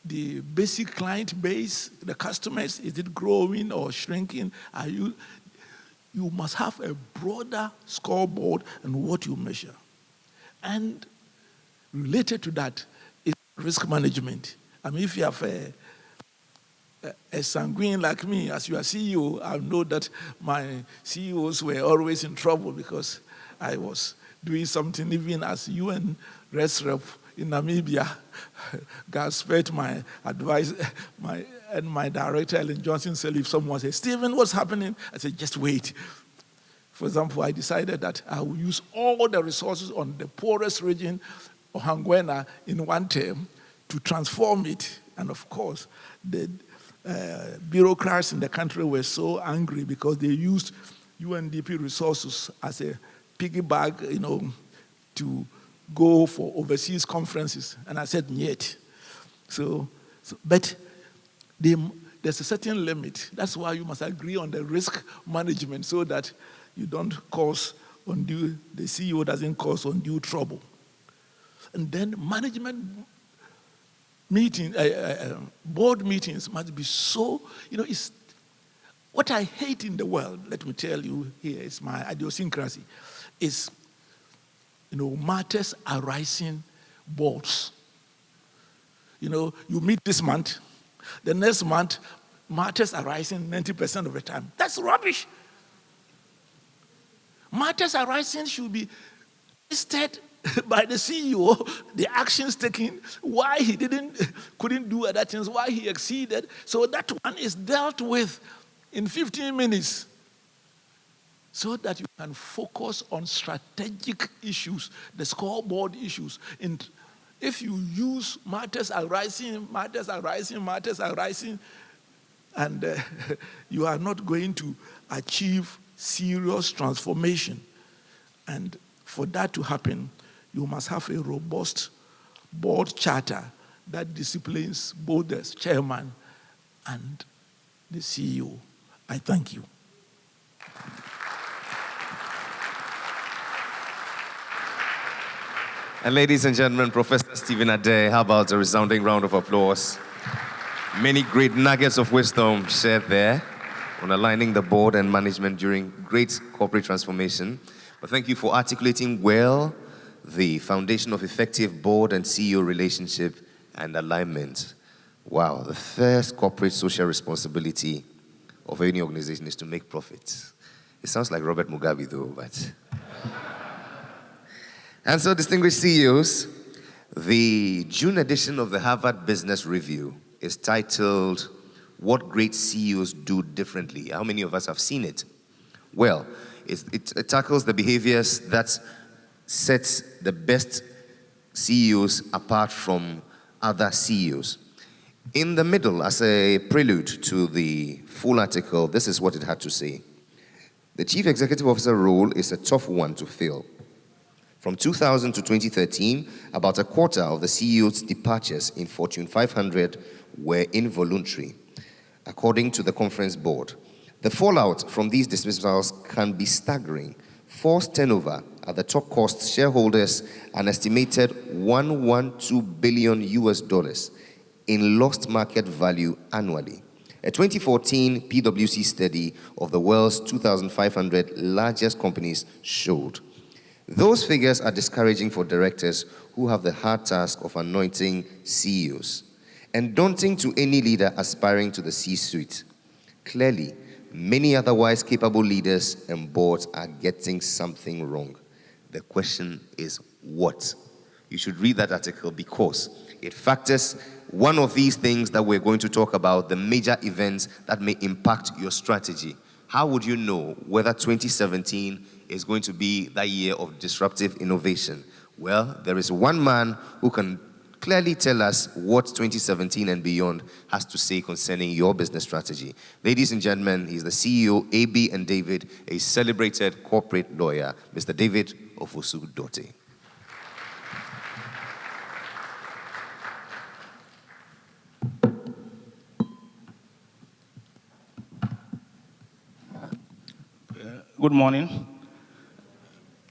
the basic client base, the customers, is it growing or shrinking? You must have a broader scoreboard and what you measure. And related to that is risk management. I mean, if you have a sanguine like me, as you are CEO, I know that my CEOs were always in trouble because I was doing something even as UN Res Rep in Namibia. God spared my advice, my director, Ellen Johnson, said if someone said, Stephen, what's happening? I said, just wait. For example, I decided that I will use all the resources on the poorest region of Hangwena in one term to transform it. And of course, the bureaucrats in the country were so angry because they used UNDP resources as a piggy bag, to go for overseas conferences. And I said, yet. But there's a certain limit. That's why you must agree on the risk management so that you don't cause the CEO doesn't cause undue trouble. And then management board meetings must be so, it's what I hate in the world, let me tell you here, it's my idiosyncrasy, is, matters arising boards. You meet this month, the next month, matters arising 90% of the time. That's rubbish. Matters arising should be listed by the CEO, the actions taken, why he couldn't do other things, why he exceeded. So that one is dealt with in 15 minutes so that you can focus on strategic issues, the scoreboard issues. If you use matters arising, and you are not going to achieve serious transformation. And for that to happen, you must have a robust board charter that disciplines both the chairman and the CEO. I thank you. And ladies and gentlemen, Professor Stephen Adeh, how about a resounding round of applause? Many great nuggets of wisdom shared there on aligning the board and management during great corporate transformation. But thank you for articulating well the foundation of effective board and CEO relationship and alignment. Wow, the first corporate social responsibility of any organization is to make profits. It sounds like Robert Mugabe though, but... And so, distinguished CEOs, the June edition of the Harvard Business Review is titled, What Great CEOs Do Differently. How many of us have seen it? Well, it tackles the behaviors that sets the best CEOs apart from other CEOs. In the middle, as a prelude to the full article, this is what it had to say. The Chief Executive Officer role is a tough one to fill. From 2000 to 2013, about a quarter of the CEO's departures in Fortune 500 were involuntary, according to the conference board. The fallout from these dismissals can be staggering. Forced turnover at the top cost shareholders an estimated $112 billion in lost market value annually. A 2014 PwC study of the world's 2,500 largest companies showed. Those figures are discouraging for directors who have the hard task of anointing CEOs, and daunting to any leader aspiring to the C-suite. Clearly, many otherwise capable leaders and boards are getting something wrong. The question is what? You should read that article because it factors one of these things that we're going to talk about, the major events that may impact your strategy. How would you know whether 2017 is going to be that year of disruptive innovation? Well, there is one man who can clearly tell us what 2017 and beyond has to say concerning your business strategy. Ladies and gentlemen, he's the CEO, AB and David, a celebrated corporate lawyer, Mr. David Ofosu-Dorte. Good morning.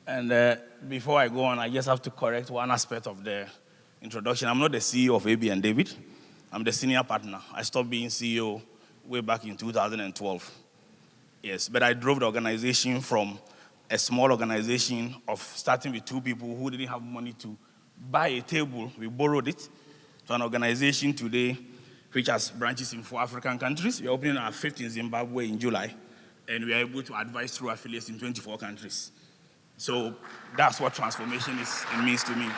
And before I go on, I just have to correct one aspect of the introduction. I'm not the CEO of AB and David. I'm the senior partner. I stopped being CEO way back in 2012. Yes, but I drove the organization from a small organization of starting with 2 people who didn't have money to buy a table. We borrowed it to an organization today which has branches in 4 African countries. We're opening our 5th in Zimbabwe in July. And we are able to advise through affiliates in 24 countries. So that's what transformation is, it means to me.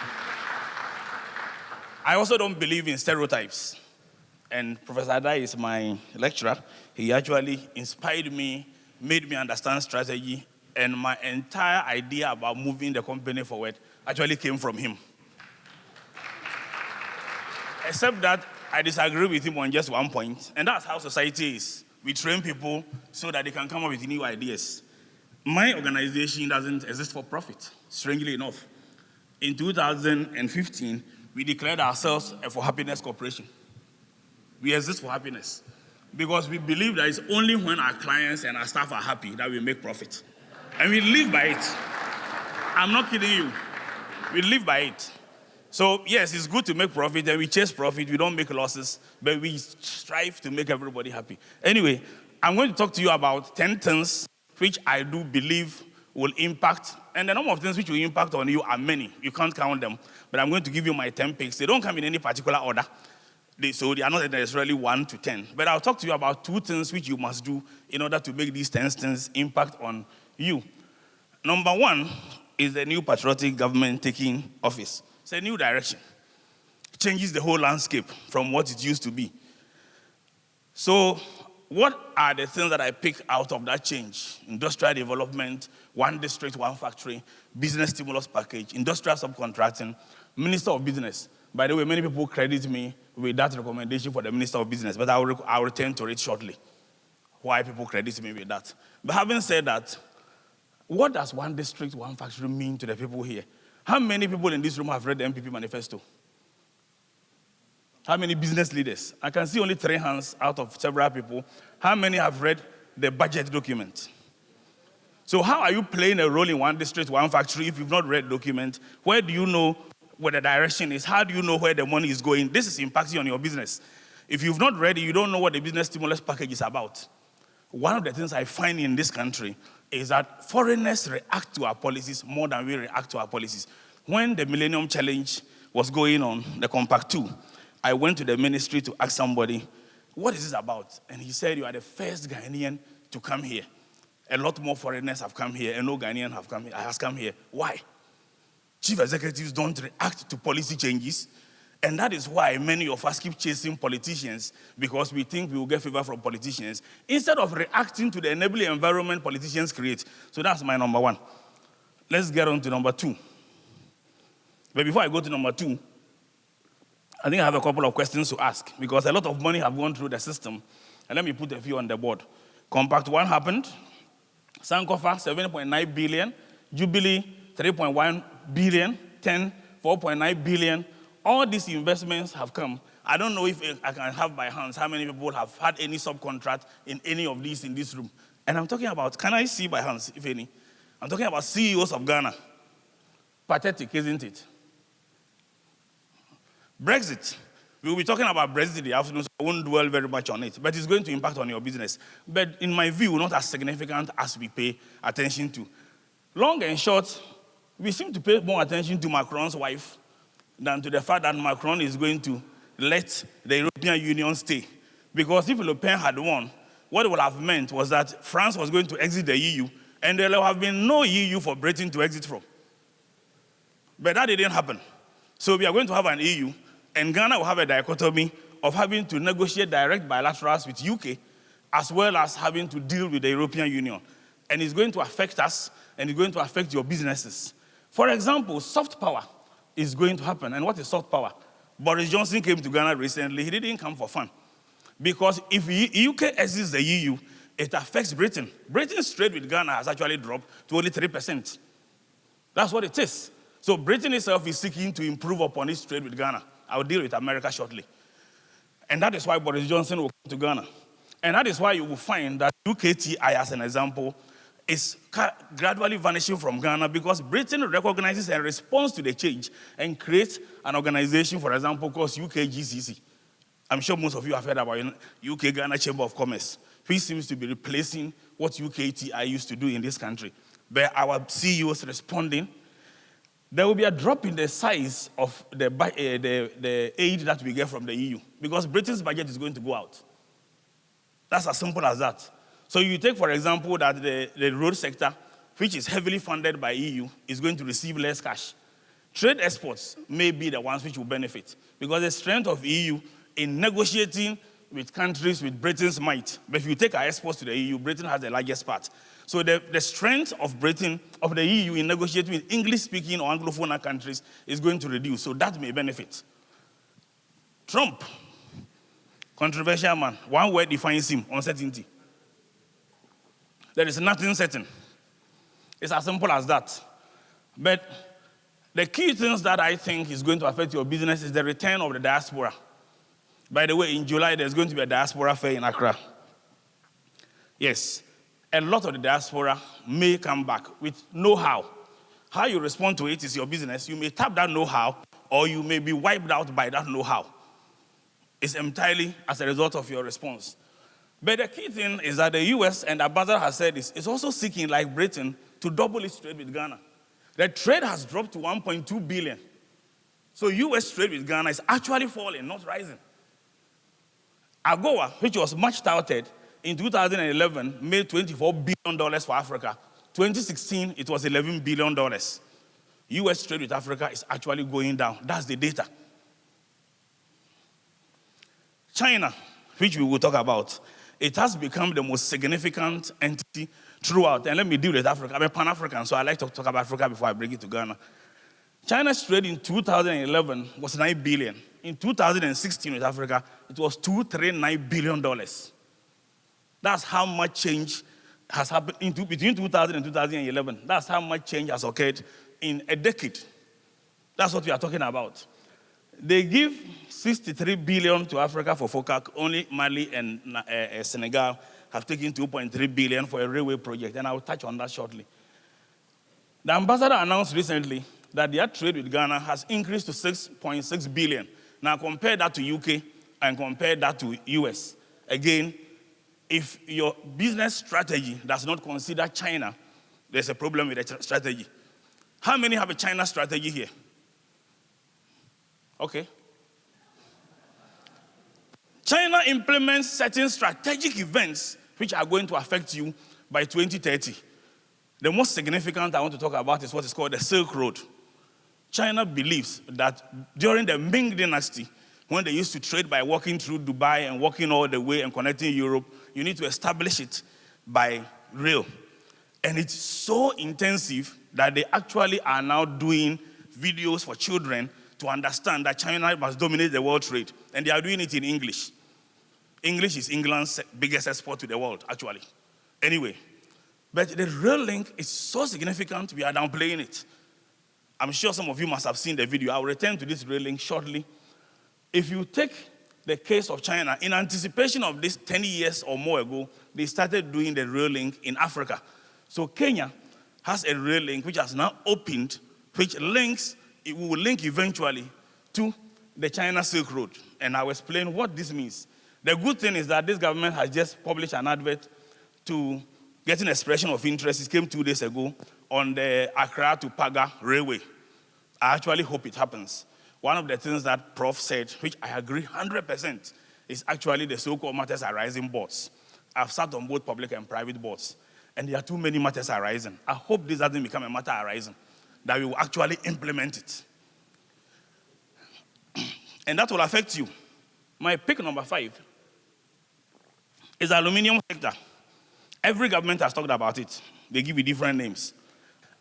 I also don't believe in stereotypes. And Professor Adai is my lecturer. He actually inspired me, made me understand strategy, and my entire idea about moving the company forward actually came from him. Except that I disagree with him on just one point, and that's how society is. We train people so that they can come up with new ideas. My organization doesn't exist for profit, strangely enough. In 2015, we declared ourselves a For Happiness Corporation. We exist for happiness because we believe that it's only when our clients and our staff are happy that we make profit. And we live by it. I'm not kidding you. We live by it. So yes, it's good to make profit, and we chase profit, we don't make losses, but we strive to make everybody happy. Anyway, I'm going to talk to you about 10 things which I do believe will impact, and the number of things which will impact on you are many. You can't count them, but I'm going to give you my 10 picks. They don't come in any particular order, so they are not necessarily 1 to 10. But I'll talk to you about 2 things which you must do in order to make these 10 things impact on you. Number 1 is the new patriotic government taking office. It's a new direction. It changes the whole landscape from what it used to be. So, what are the things that I pick out of that change? Industrial development, 1 district, 1 factory, business stimulus package, industrial subcontracting, Minister of Business. By the way, many people credit me with that recommendation for the Minister of Business, but I'll return to it shortly, why people credit me with that. But having said that, what does 1 district, 1 factory mean to the people here? How many people in this room have read the MPP manifesto? How many business leaders? I can see only 3 hands out of several people. How many have read the budget document? So how are you playing a role in 1 district, 1 factory if you've not read the document? Where do you know where the direction is? How do you know where the money is going? This is impacting on your business. If you've not read it, you don't know what the business stimulus package is about. One of the things I find in this country is that foreigners react to our policies more than we react to our policies. When the Millennium Challenge was going on, the Compact 2, I went to the ministry to ask somebody, what is this about? And he said, you are the first Ghanaian to come here. A lot more foreigners have come here, and no Ghanaian has come here. Why? Chief executives don't react to policy changes, and that is why many of us keep chasing politicians, because we think we will get favor from politicians, instead of reacting to the enabling environment politicians create. So that's my number 1. Let's get on to number 2. But before I go to number 2, I think I have a couple of questions to ask, because a lot of money have gone through the system. And let me put a few on the board. Compact 1 happened. Sankofa, 7.9 billion. Jubilee, 3.1 billion. 10, 4.9 billion. All these investments have come. I don't know if I can have by hands how many people have had any subcontract in any of these in this room. And I'm talking about, can I see by hands, if any? I'm talking about CEOs of Ghana. Pathetic, isn't it? Brexit. We'll be talking about Brexit in the afternoon, so I won't dwell very much on it. But it's going to impact on your business. But in my view, not as significant as we pay attention to. Long and short, we seem to pay more attention to Macron's wife than to the fact that Macron is going to let the European Union stay. Because if Le Pen had won, what it would have meant was that France was going to exit the EU, and there would have been no EU for Britain to exit from. But that didn't happen. So we are going to have an EU, and Ghana will have a dichotomy of having to negotiate direct bilaterals with UK, as well as having to deal with the European Union. And it's going to affect us, and it's going to affect your businesses. For example, soft power is going to happen. And what is soft power? Boris Johnson came to Ghana recently. He didn't come for fun. Because if UK exits the EU, it affects Britain. Britain's trade with Ghana has actually dropped to only 3%. That's what it is. So Britain itself is seeking to improve upon its trade with Ghana. I'll deal with America shortly. And that is why Boris Johnson will come to Ghana. And that is why you will find that UKTI, as an example, is gradually vanishing from Ghana because Britain recognizes and responds to the change and creates an organization, for example, called UKGCC. I'm sure most of you have heard about UK Ghana Chamber of Commerce, which seems to be replacing what UKTI used to do in this country. But our CEO is responding. There will be a drop in the size of the aid that we get from the EU because Britain's budget is going to go out. That's as simple as that. So you take, for example, that the road sector, which is heavily funded by EU, is going to receive less cash. Trade exports may be the ones which will benefit because the strength of EU in negotiating with countries with Britain's might. But if you take our exports to the EU, Britain has the largest part. So the strength of Britain, of the EU in negotiating with English-speaking or Anglophone countries is going to reduce. So that may benefit. Trump, controversial man. One word defines him, uncertainty. There is nothing certain. It's as simple as that. But the key things that I think is going to affect your business is the return of the diaspora. By the way, in July, there's going to be a diaspora fair in Accra. Yes, a lot of the diaspora may come back with know-how. How you respond to it is your business. You may tap that know-how, or you may be wiped out by that know-how. It's entirely as a result of your response. But the key thing is that the US, and Ambassador has said this, is also seeking, like Britain, to double its trade with Ghana. The trade has dropped to 1.2 billion. So US trade with Ghana is actually falling, not rising. AGOA, which was much touted, in 2011 made $24 billion for Africa. 2016, it was $11 billion. US trade with Africa is actually going down. That's the data. China, which we will talk about, it has become the most significant entity throughout. And let me deal with Africa. I'm a Pan-African, so I like to talk about Africa before I bring it to Ghana. China's trade in 2011 was $9 billion. In 2016 with Africa, it was $239 billion. That's how much change has happened between 2000 and 2011. That's how much change has occurred in a decade. That's what we are talking about. They give $63 billion to Africa for FOCAC. Only Mali and Senegal have taken $2.3 billion for a railway project, and I will touch on that shortly. The ambassador announced recently that their trade with Ghana has increased to $6.6 billion. Now compare that to UK and compare that to US. Again, if your business strategy does not consider China, there's a problem with the strategy. How many have a China strategy here? Okay. China implements certain strategic events which are going to affect you by 2030. The most significant I want to talk about is what is called the Silk Road. China believes that during the Ming Dynasty, when they used to trade by walking through Dubai and walking all the way and connecting Europe, you need to establish it by rail. And it's so intensive that they actually are now doing videos for children to understand that China must dominate the world trade. And they are doing it in English. English is England's biggest export to the world, actually. Anyway, but the rail link is so significant, we are downplaying it. I'm sure some of you must have seen the video. I'll return to this rail link shortly. If you take the case of China, in anticipation of this 10 years or more ago, they started doing the rail link in Africa. So Kenya has a rail link which has now opened, which links, it will link eventually to the China Silk Road. and I'll explain what this means. The good thing is that this government has just published an advert to get an expression of interest. It came 2 days ago on the Accra to Paga Railway. I actually hope it happens. One of the things that Prof said, which I agree 100%, is actually the so-called matters arising boards. I've sat on both public and private boards, and there are too many matters arising. I hope this doesn't become a matter arising, that we will actually implement it. And that will affect you. My pick number 5 is the aluminum sector. Every government has talked about it. They give you different names.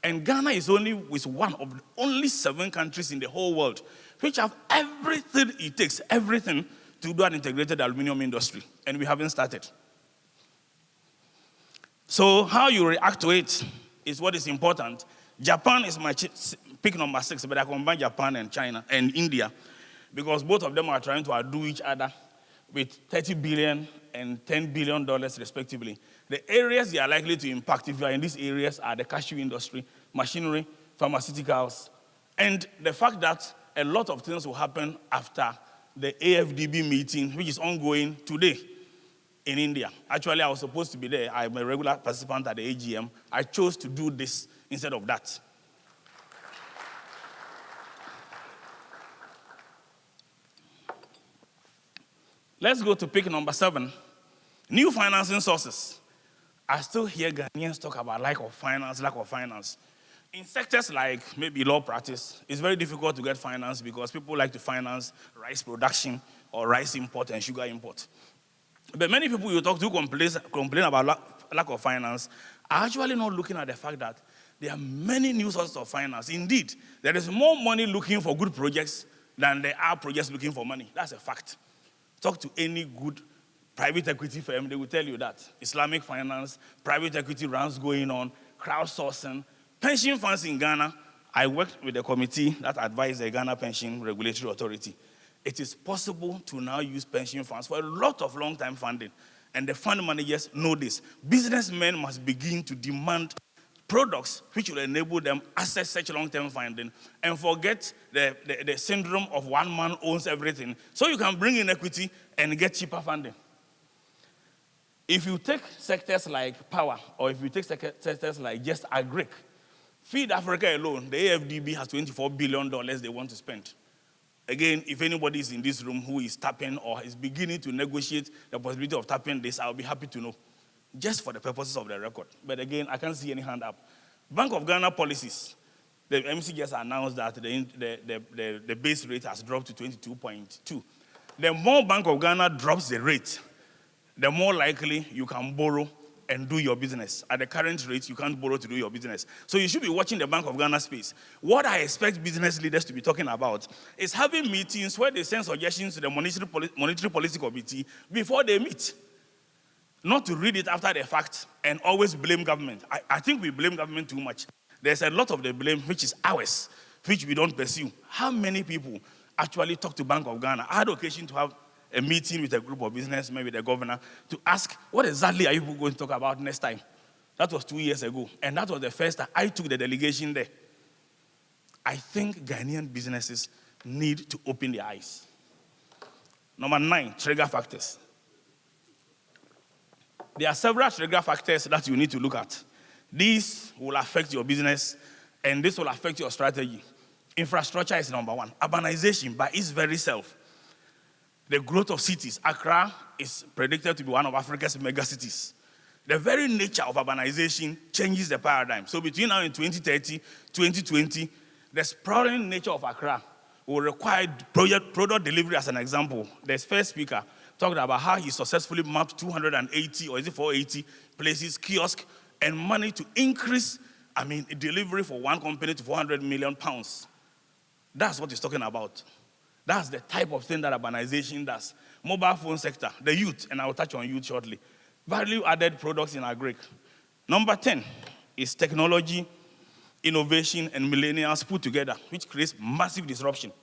And Ghana is one of the only 7 countries in the whole world which have everything it takes, everything to do an integrated aluminum industry. And we haven't started. So how you react to it is what is important. Japan is my pick number 6, but I combine Japan and China and India because both of them are trying to outdo each other with $30 billion and $10 billion respectively. The areas they are likely to impact, if you are in these areas, are the cashew industry, machinery, pharmaceuticals, and the fact that a lot of things will happen after the AFDB meeting, which is ongoing today in India. Actually, I was supposed to be there. I'm a regular participant at the AGM. I chose to do this instead of that. Let's go to pick number 7. New financing sources. I still hear Ghanaians talk about lack of finance. In sectors like maybe law practice, it's very difficult to get finance because people like to finance rice production or rice import and sugar import. But many people you talk to complain about lack of finance are actually not looking at the fact that there are many new sources of finance. Indeed, there is more money looking for good projects than there are projects looking for money. That's a fact. Talk to any good private equity firm, they will tell you that. Islamic finance, private equity rounds going on, crowdsourcing, pension funds in Ghana. I worked with the committee that advised the Ghana Pension Regulatory Authority. It is possible to now use pension funds for a lot of long-term funding. And the fund managers know this. Businessmen must begin to demand products which will enable them access such long-term funding and forget the syndrome of one man owns everything. So you can bring in equity and get cheaper funding. If you take sectors like power, or if you take sectors like just agric, Feed Africa alone, the AFDB has $24 billion they want to spend. Again, if anybody is in this room who is tapping or is beginning to negotiate the possibility of tapping this, I'll be happy to know, just for the purposes of the record. But again, I can't see any hand up. Bank of Ghana policies. The MC just announced that the base rate has dropped to 22.2. The more Bank of Ghana drops the rate, the more likely you can borrow and do your business. At the current rate, you can't borrow to do your business. So you should be watching the Bank of Ghana space. What I expect business leaders to be talking about is having meetings where they send suggestions to the monetary policy committee before they meet. Not to read it after the fact and always blame government. I think we blame government too much. There's a lot of the blame which is ours, which we don't pursue. How many people actually talk to Bank of Ghana? I had occasion to have a meeting with a group of businessmen, with the governor, to ask, what exactly are you people going to talk about next time? That was 2 years ago. And that was the first time I took the delegation there. I think Ghanaian businesses need to open their eyes. Number 9, trigger factors. There are several trigger factors that you need to look at. These will affect your business, and this will affect your strategy. Infrastructure is number 1. Urbanization by its very self. The growth of cities. Accra is predicted to be one of Africa's mega cities. The very nature of urbanization changes the paradigm. So between now and 2030, 2020, the sprawling nature of Accra will require product delivery as an example. The first speaker talked about how he successfully mapped 280, or is it 480 places, kiosks, and money to increase, delivery for one company to 400 million pounds. That's what he's talking about. That's the type of thing that urbanization does. Mobile phone sector, the youth, and I will touch on youth shortly. Value-added products in agric. Number 10 is technology, innovation, and millennials put together, which creates massive disruption.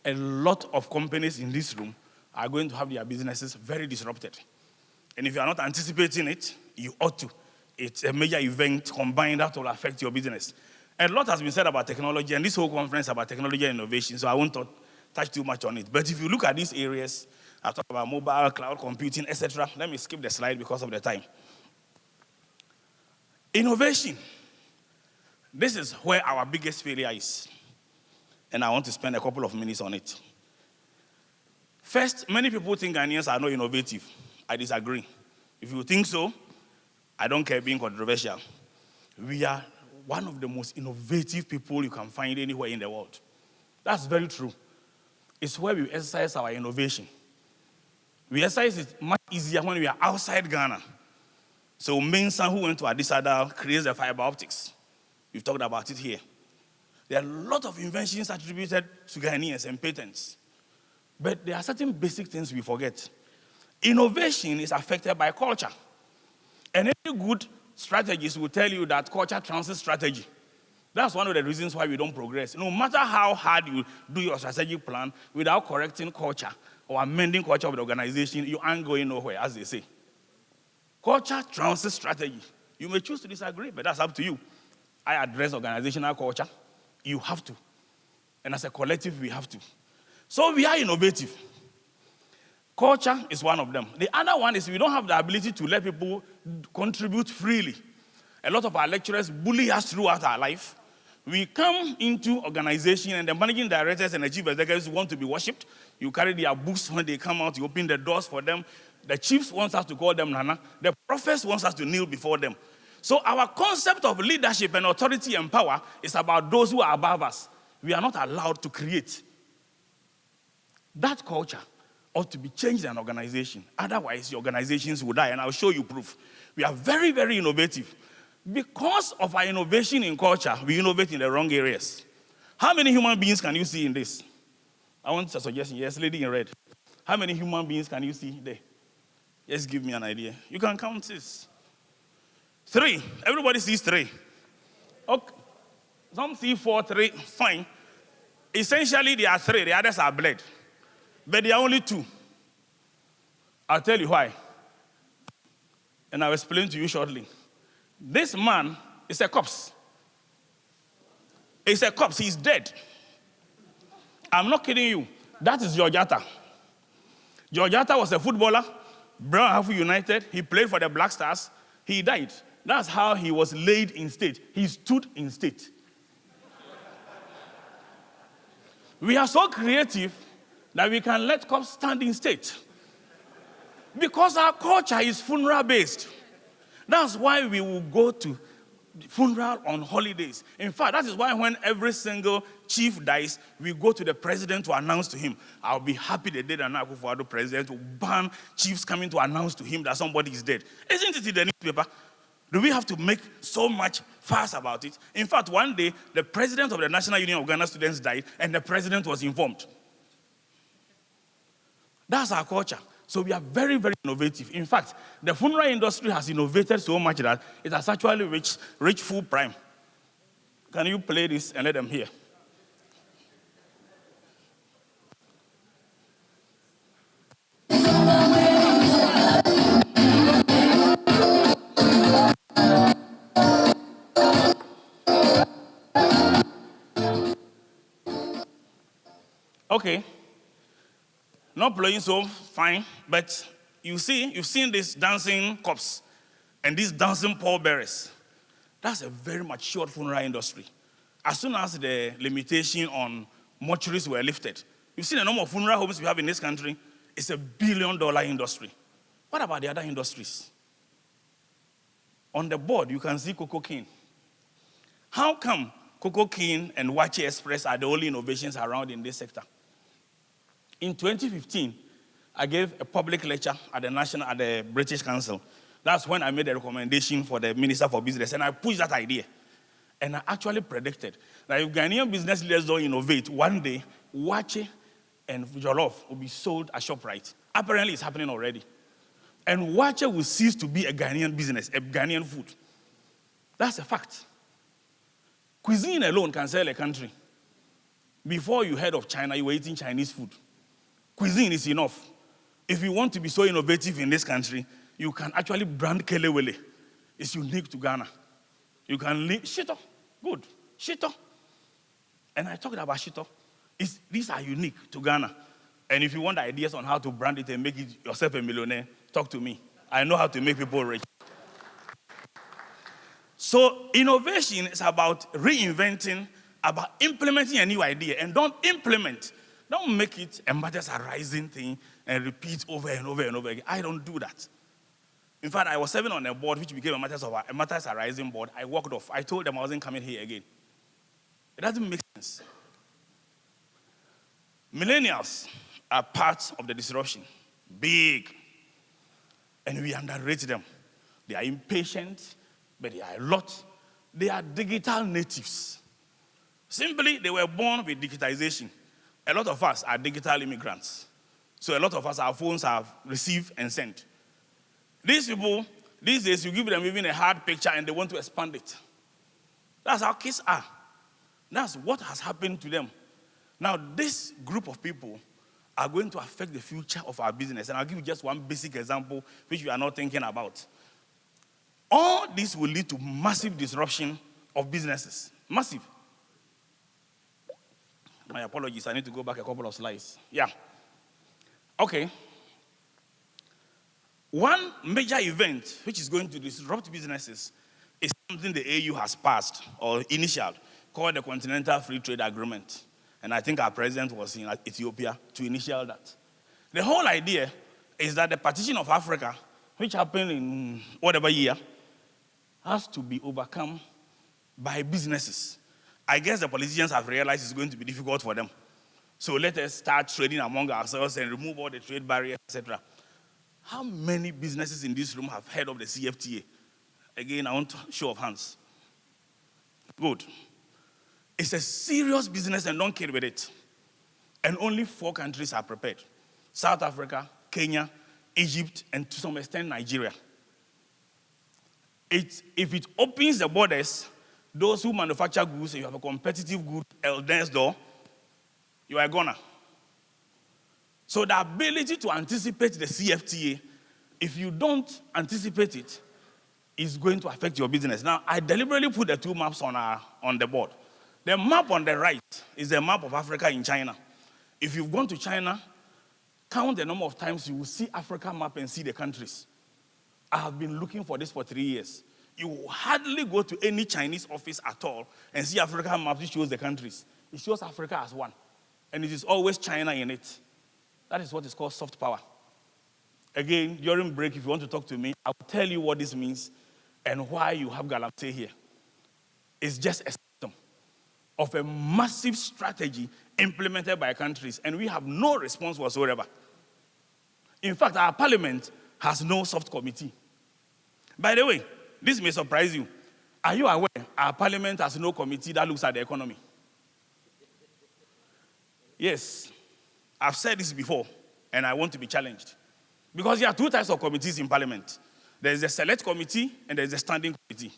A lot of companies in this room are going to have their businesses very disrupted. And if you are not anticipating it, you ought to. It's a major event combined that will affect your business. A lot has been said about technology, and this whole conference about technology and innovation, so I won't touch too much on it. But if you look at these areas, I've talked about mobile, cloud computing, etc. Let me skip the slide because of the time. Innovation. This is where our biggest failure is. And I want to spend a couple of minutes on it. First, many people think Ghanaians are not innovative. I disagree. If you think so, I don't care being controversial. We are one of the most innovative people you can find anywhere in the world. That's very true. It's where we exercise our innovation. We exercise it much easier when we are outside Ghana. So Mensa, who went to Addis Ababa, creates the fiber optics. We've talked about it here. There are a lot of inventions attributed to Ghanaians and patents. But there are certain basic things we forget. Innovation is affected by culture. And any good strategist will tell you that culture transcends strategy. That's one of the reasons why we don't progress. No matter how hard you do your strategic plan, without correcting culture or amending culture of the organization, you aren't going nowhere, as they say. Culture transcends strategy. You may choose to disagree, but that's up to you. I address organizational culture. You have to. And as a collective, we have to. So we are innovative. Culture is one of them. The other one is we don't have the ability to let people contribute freely. A lot of our lecturers bully us throughout our life. We come into organization and the managing directors and the chief executives want to be worshipped. You carry their books when they come out. You open the doors for them. The chiefs want us to call them Nana. The prophets want us to kneel before them. So our concept of leadership and authority and power is about those who are above us. We are not allowed to create. That culture ought to be changed in an organization. Otherwise, the organizations will die, and I'll show you proof. We are very, very innovative. Because of our innovation in culture, we innovate in the wrong areas. How many human beings can you see in this? I want a suggestion. Yes, lady in red. How many human beings can you see there? Just give me an idea. You can count this. 3. Everybody sees 3. Okay. Some see 4, 3. Fine. Essentially, there are 3. The others are bled. But there are only 2. I'll tell you why. And I'll explain to you shortly. This man is a corpse. He's a corpse. He's dead. I'm not kidding you. That is George Atta. George Atta was a footballer. Brown Ahafo United. He played for the Black Stars. He died. That's how he was laid in state. He stood in state. We are so creative that we can let cops stand in state. Because our culture is funeral-based. That's why we will go to funeral on holidays. In fact, that is why when every single chief dies, we go to the president to announce to him. I'll be happy the day that Nana Akufo-Addo president will ban chiefs coming to announce to him that somebody is dead. Isn't it in the newspaper? Do we have to make so much fuss about it? In fact, one day, the president of the National Union of Ghana Students died, and the president was informed. That's our culture. So we are very, very innovative. In fact, the funeral industry has innovated so much that it has actually reached full prime. Can you play this and let them hear? Okay. Not playing so fine, but you've seen this dancing corpse and these dancing pallbearers. That's a very mature funeral industry. As soon as the limitation on mortuaries were lifted, you've seen the number of funeral homes we have in this country. It's a $1 billion industry. What about the other industries? On the board, you can see Cocoa King. How come Cocoa King and Wachi Express are the only innovations around in this sector? In 2015, I gave a public lecture at the British Council. That's when I made a recommendation for the Minister for Business, and I pushed that idea. And I actually predicted that if Ghanaian business leaders don't innovate, one day, Wachi and Jollof will be sold at ShopRite. Apparently, it's happening already. And Wachi will cease to be a Ghanaian business, a Ghanaian food. That's a fact. Cuisine alone can sell a country. Before you heard of China, you were eating Chinese food. Cuisine is enough. If you want to be so innovative in this country, you can actually brand Kelewele. It's unique to Ghana. You can leave Shito. Good. Shito. And I talked about Shito. These are unique to Ghana. And if you want ideas on how to brand it and make it yourself a millionaire, talk to me. I know how to make people rich. So innovation is about reinventing, about implementing a new idea. And don't make it a matters arising thing and repeat over and over and over again. I don't do that. In fact, I was serving on a board which became a matters arising board. I walked off. I told them I wasn't coming here again. It doesn't make sense. Millennials are part of the disruption. Big. And we underrate them. They are impatient, but they are a lot. They are digital natives. Simply, they were born with digitization. A lot of us are digital immigrants. So a lot of us, our phones have received and sent. These people, these days, you give them even a hard picture and they want to expand it. That's how kids are. That's what has happened to them. Now, this group of people are going to affect the future of our business. And I'll give you just one basic example, which we are not thinking about. All this will lead to massive disruption of businesses. Massive. My apologies, I need to go back a couple of slides. Yeah. Okay. One major event which is going to disrupt businesses is something the AU has passed or initialed called the Continental Free Trade Agreement. And I think our president was in Ethiopia to initial that. The whole idea is that the partition of Africa, which happened in whatever year, has to be overcome by businesses. I guess the politicians have realized it's going to be difficult for them. So let us start trading among ourselves and remove all the trade barriers, etc. How many businesses in this room have heard of the CFTA? Again, I want a show of hands. Good. It's a serious business and don't kid with it. And only 4 countries are prepared. South Africa, Kenya, Egypt, and to some extent, Nigeria. If it opens the borders, those who manufacture goods, you have a competitive good next door, you are a goner. So the ability to anticipate the CFTA, if you don't anticipate it, is going to affect your business. Now, I deliberately put the 2 maps on the board. The map on the right is the map of Africa in China. If you've gone to China, count the number of times you will see Africa map and see the countries. I have been looking for this for 3 years. You will hardly go to any Chinese office at all and see Africa map which shows the countries. It shows Africa as one. And it is always China in it. That is what is called soft power. Again, during break, if you want to talk to me, I will tell you what this means and why you have Galamsey here. It's just a symptom of a massive strategy implemented by countries, and we have no response whatsoever. In fact, our parliament has no soft committee. By the way, this may surprise you. Are you aware our parliament has no committee that looks at the economy? Yes, I've said this before, and I want to be challenged. Because there are 2 types of committees in parliament. There is a select committee and there is a standing committee.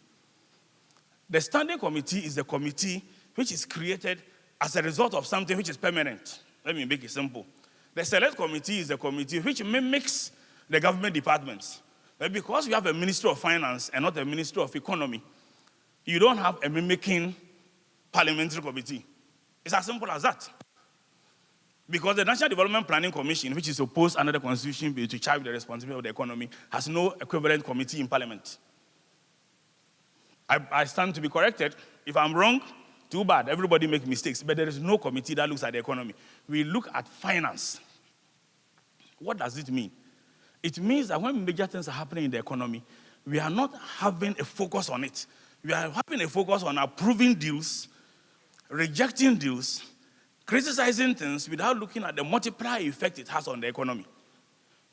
The standing committee is the committee which is created as a result of something which is permanent. Let me make it simple. The select committee is the committee which mimics the government departments. But because we have a Ministry of Finance and not a Ministry of Economy, you don't have a mimicking parliamentary committee. It's as simple as that. Because the National Development Planning Commission, which is supposed under the Constitution to charge the responsibility of the economy, has no equivalent committee in Parliament. I stand to be corrected. If I'm wrong, too bad. Everybody makes mistakes. But there is no committee that looks at the economy. We look at finance. What does it mean? It means that when major things are happening in the economy, we are not having a focus on it. We are having a focus on approving deals, rejecting deals, criticizing things without looking at the multiplier effect it has on the economy.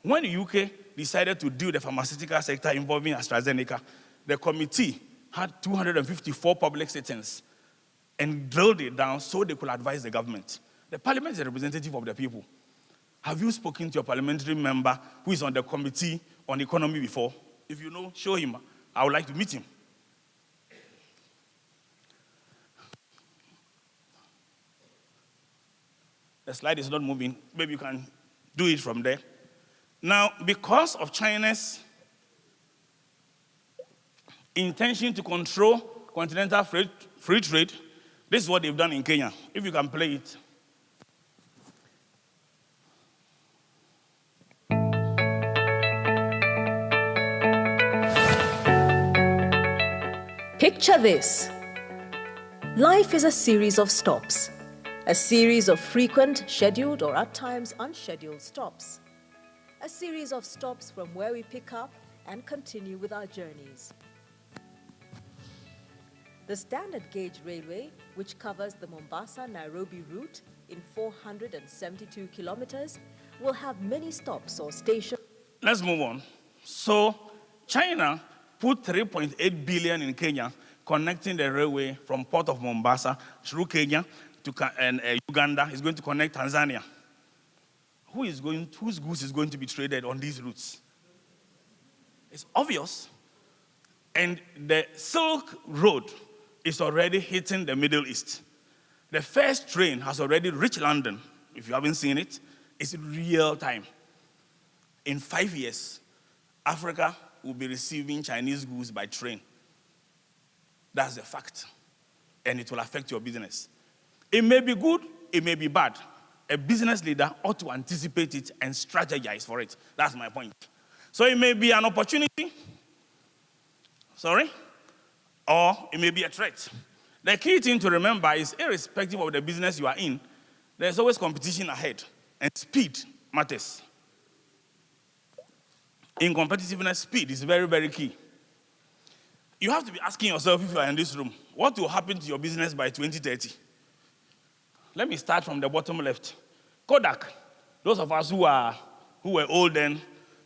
When the UK decided to do the pharmaceutical sector involving AstraZeneca, the committee had 254 public sittings and drilled it down so they could advise the government. The parliament is a representative of the people. Have you spoken to your parliamentary member who is on the committee on economy before? If you know, show him. I would like to meet him. The slide is not moving. Maybe you can do it from there. Now, because of China's intention to control continental free trade, this is what they've done in Kenya. If you can play it. Picture this. Life is a series of stops, a series of frequent, scheduled, or at times unscheduled stops. A series of stops from where we pick up and continue with our journeys. The standard gauge railway, which covers the Mombasa-Nairobi route in 472 kilometers, will have many stops or stations. Let's move on. So, China put 3.8 billion in Kenya, connecting the railway from port of Mombasa through Kenya to Uganda. Is going to connect Tanzania. Whose goods is going to be traded on these routes? It's obvious. And the Silk Road is already hitting the Middle East. The first train has already reached London. If you haven't seen it, it's real time. In 5 years, Africa will be receiving Chinese goods by train. That's the fact. And it will affect your business. It may be good, it may be bad. A business leader ought to anticipate it and strategize for it. That's my point. So it may be an opportunity, or it may be a threat. The key thing to remember is, irrespective of the business you are in, there's always competition ahead, and speed matters. In competitiveness, speed is very, very key. You have to be asking yourself, if you are in this room, what will happen to your business by 2030? Let me start from the bottom left. Kodak. Those of us who were old then,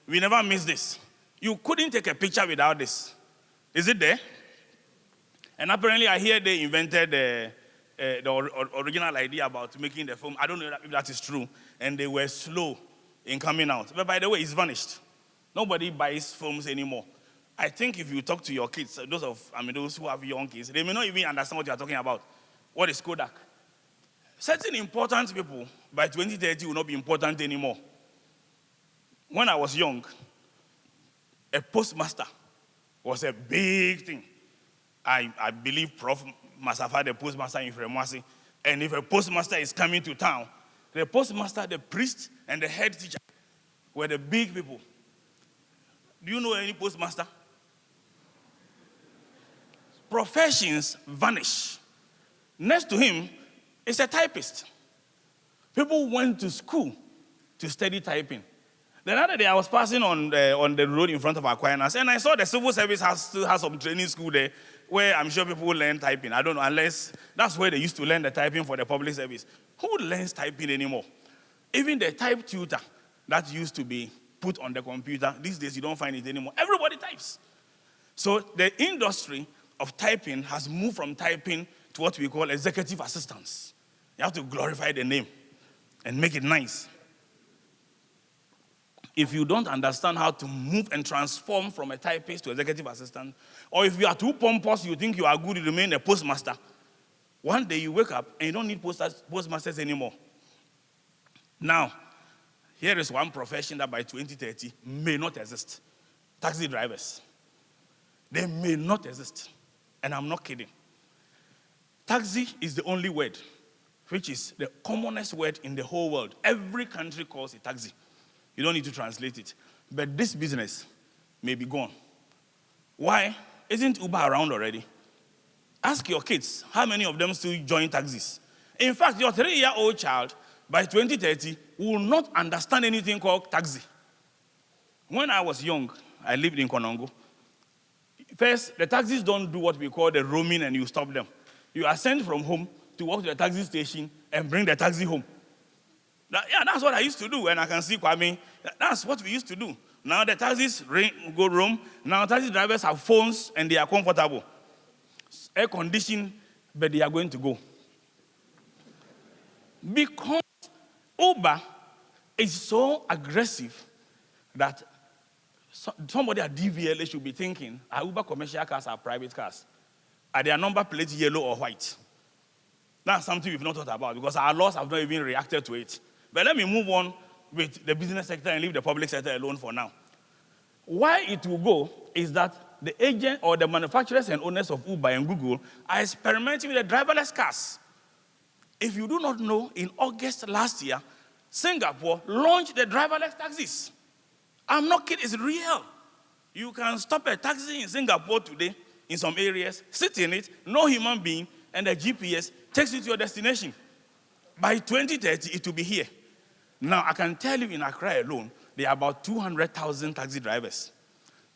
we never missed this. You couldn't take a picture without this. Is it there? And apparently, I hear they invented the original idea about making the film. I don't know if that is true. And they were slow in coming out. But by the way, it's vanished. Nobody buys films anymore. I think if you talk to your kids, those who have young kids, they may not even understand what you are talking about. What is Kodak? Certain important people by 2030 will not be important anymore. When I was young, a postmaster was a big thing. I believe Prof. Masafa, the postmaster in Fremwasi, and if a postmaster is coming to town, the postmaster, the priest, and the head teacher were the big people. Do you know any postmaster? Professions vanish. Next to him is a typist. People went to school to study typing. The other day, I was passing on the road in front of Aquinas, and I saw the civil service still has some training school there where I'm sure people learn typing. I don't know, unless that's where they used to learn the typing for the public service. Who learns typing anymore? Even the type tutor that used to be put on the computer, these days you don't find it anymore. Everybody types. So the industry of typing has moved from typing to what we call executive assistants. You have to glorify the name and make it nice. If you don't understand how to move and transform from a typist to executive assistant, or if you are too pompous, you think you are good, you remain a postmaster. One day you wake up and you don't need postmasters anymore. Now, here is one profession that by 2030 may not exist. Taxi drivers. They may not exist. And I'm not kidding. Taxi is the only word, which is the commonest word in the whole world. Every country calls it taxi. You don't need to translate it. But this business may be gone. Why? Isn't Uber around already? Ask your kids, how many of them still join taxis? In fact, your 3-year-old child, by 2030, will not understand anything called taxi. When I was young, I lived in Konongo. First, the taxis don't do what we call the roaming and you stop them. You are sent from home to walk to the taxi station and bring the taxi home. That's what I used to do, and I can see Kwame. That's what we used to do. Now the taxis go roam. Now taxi drivers have phones and they are comfortable. Air conditioned, but they are going to go. Because Uber is so aggressive that somebody at DVLA should be thinking, are Uber commercial cars or private cars? Are their number plates yellow or white? That's something we've not thought about because our laws have not even reacted to it. But let me move on with the business sector and leave the public sector alone for now. Why it will go is that the agent or the manufacturers and owners of Uber and Google are experimenting with the driverless cars. If you do not know, in August last year, Singapore launched the driverless taxis. I'm not kidding, it's real. You can stop a taxi in Singapore today in some areas, sit in it, no human being, and the GPS takes you to your destination. By 2030, it will be here. Now, I can tell you in Accra alone, there are about 200,000 taxi drivers.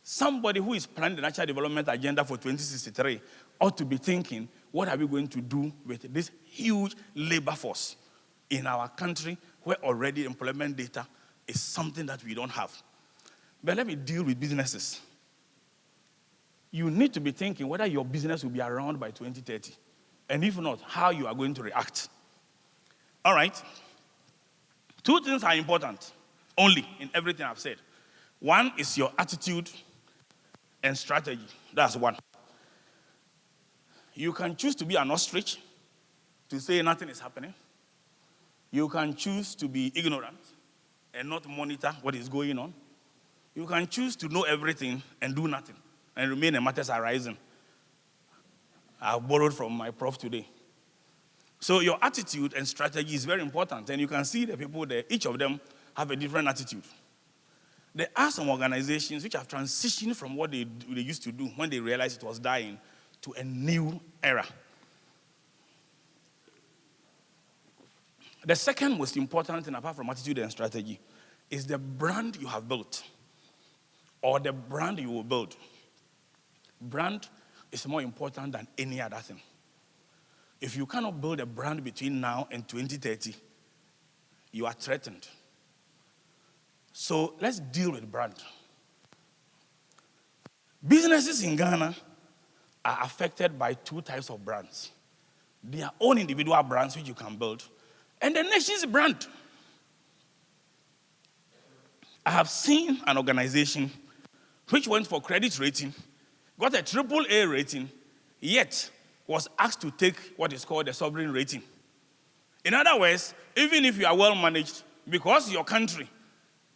Somebody who is planning the national development agenda for 2063 ought to be thinking, what are we going to do with this huge labor force in our country where already employment data is something that we don't have? But let me deal with businesses. You need to be thinking whether your business will be around by 2030. And if not, how you are going to react. All right. Two things are important only in everything I've said. One is your attitude and strategy. That's one. You can choose to be an ostrich, to say nothing is happening. You can choose to be ignorant and not monitor what is going on. You can choose to know everything and do nothing and remain in matters arising. I've borrowed from my prof today. So your attitude and strategy is very important, and you can see the people there, each of them have a different attitude. There are some organizations which have transitioned from what they used to do when they realized it was dying to a new era. The second most important thing, apart from attitude and strategy, is the brand you have built or the brand you will build. Brand is more important than any other thing. If you cannot build a brand between now and 2030, you are threatened. So let's deal with brand. Businesses in Ghana are affected by two types of brands. Their own individual brands, which you can build, and the nation's brand. I have seen an organization which went for credit rating, got a AAA rating, yet was asked to take what is called a sovereign rating. In other words, even if you are well managed, because your country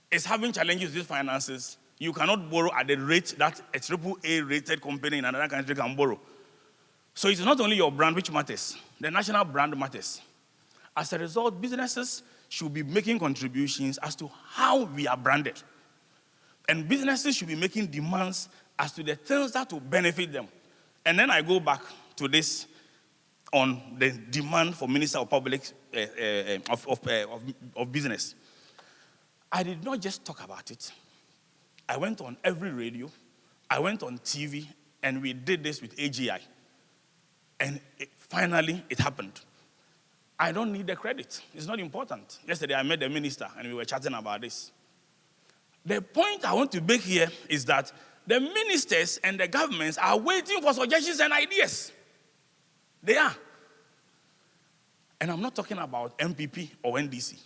is having challenges with finances, you cannot borrow at the rate that a AAA rated company in another country can borrow. So it's not only your brand which matters, the national brand matters. As a result, businesses should be making contributions as to how we are branded. And businesses should be making demands as to the things that will benefit them. And then I go back to this on the demand for Minister of Public of Business. I did not just talk about it. I went on every radio, I went on TV, and we did this with AGI. And finally, it happened. I don't need the credit. It's not important. Yesterday, I met the minister, and we were chatting about this. The point I want to make here is that the ministers and the governments are waiting for suggestions and ideas. They are. And I'm not talking about MPP or NDC.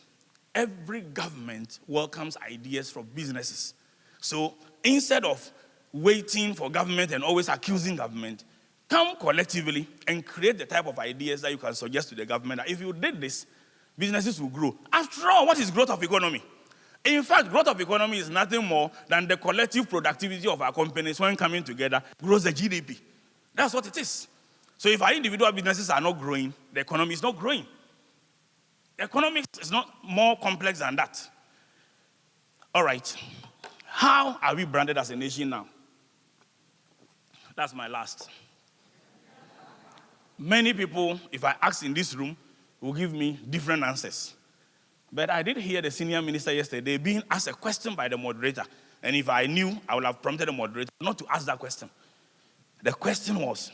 Every government welcomes ideas from businesses. So instead of waiting for government and always accusing government, come collectively and create the type of ideas that you can suggest to the government. If you did this, businesses will grow. After all, what is growth of economy? In fact, growth of economy is nothing more than the collective productivity of our companies when coming together grows the GDP. That's what it is. So if our individual businesses are not growing, the economy is not growing. Economics is not more complex than that. All right. How are we branded as a nation now? That's my last. Many people, if I ask in this room, will give me different answers. But I did hear the senior minister yesterday being asked a question by the moderator. And if I knew, I would have prompted the moderator not to ask that question. The question was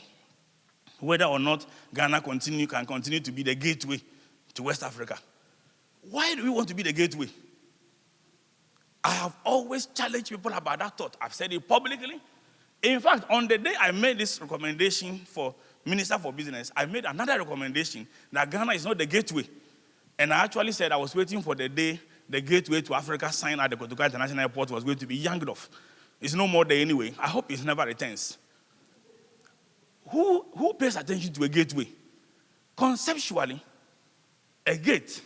whether or not Ghana can continue to be the gateway to West Africa. Why do we want to be the gateway? I have always challenged people about that thought. I've said it publicly. In fact, on the day I made this recommendation for Minister for Business, I made another recommendation that Ghana is not the gateway. And I actually said I was waiting for the day the gateway to Africa sign at the Kotoka International Airport was going to be Yangdorf. It's no more there anyway. I hope it never returns. Who pays attention to a gateway? Conceptually, a gate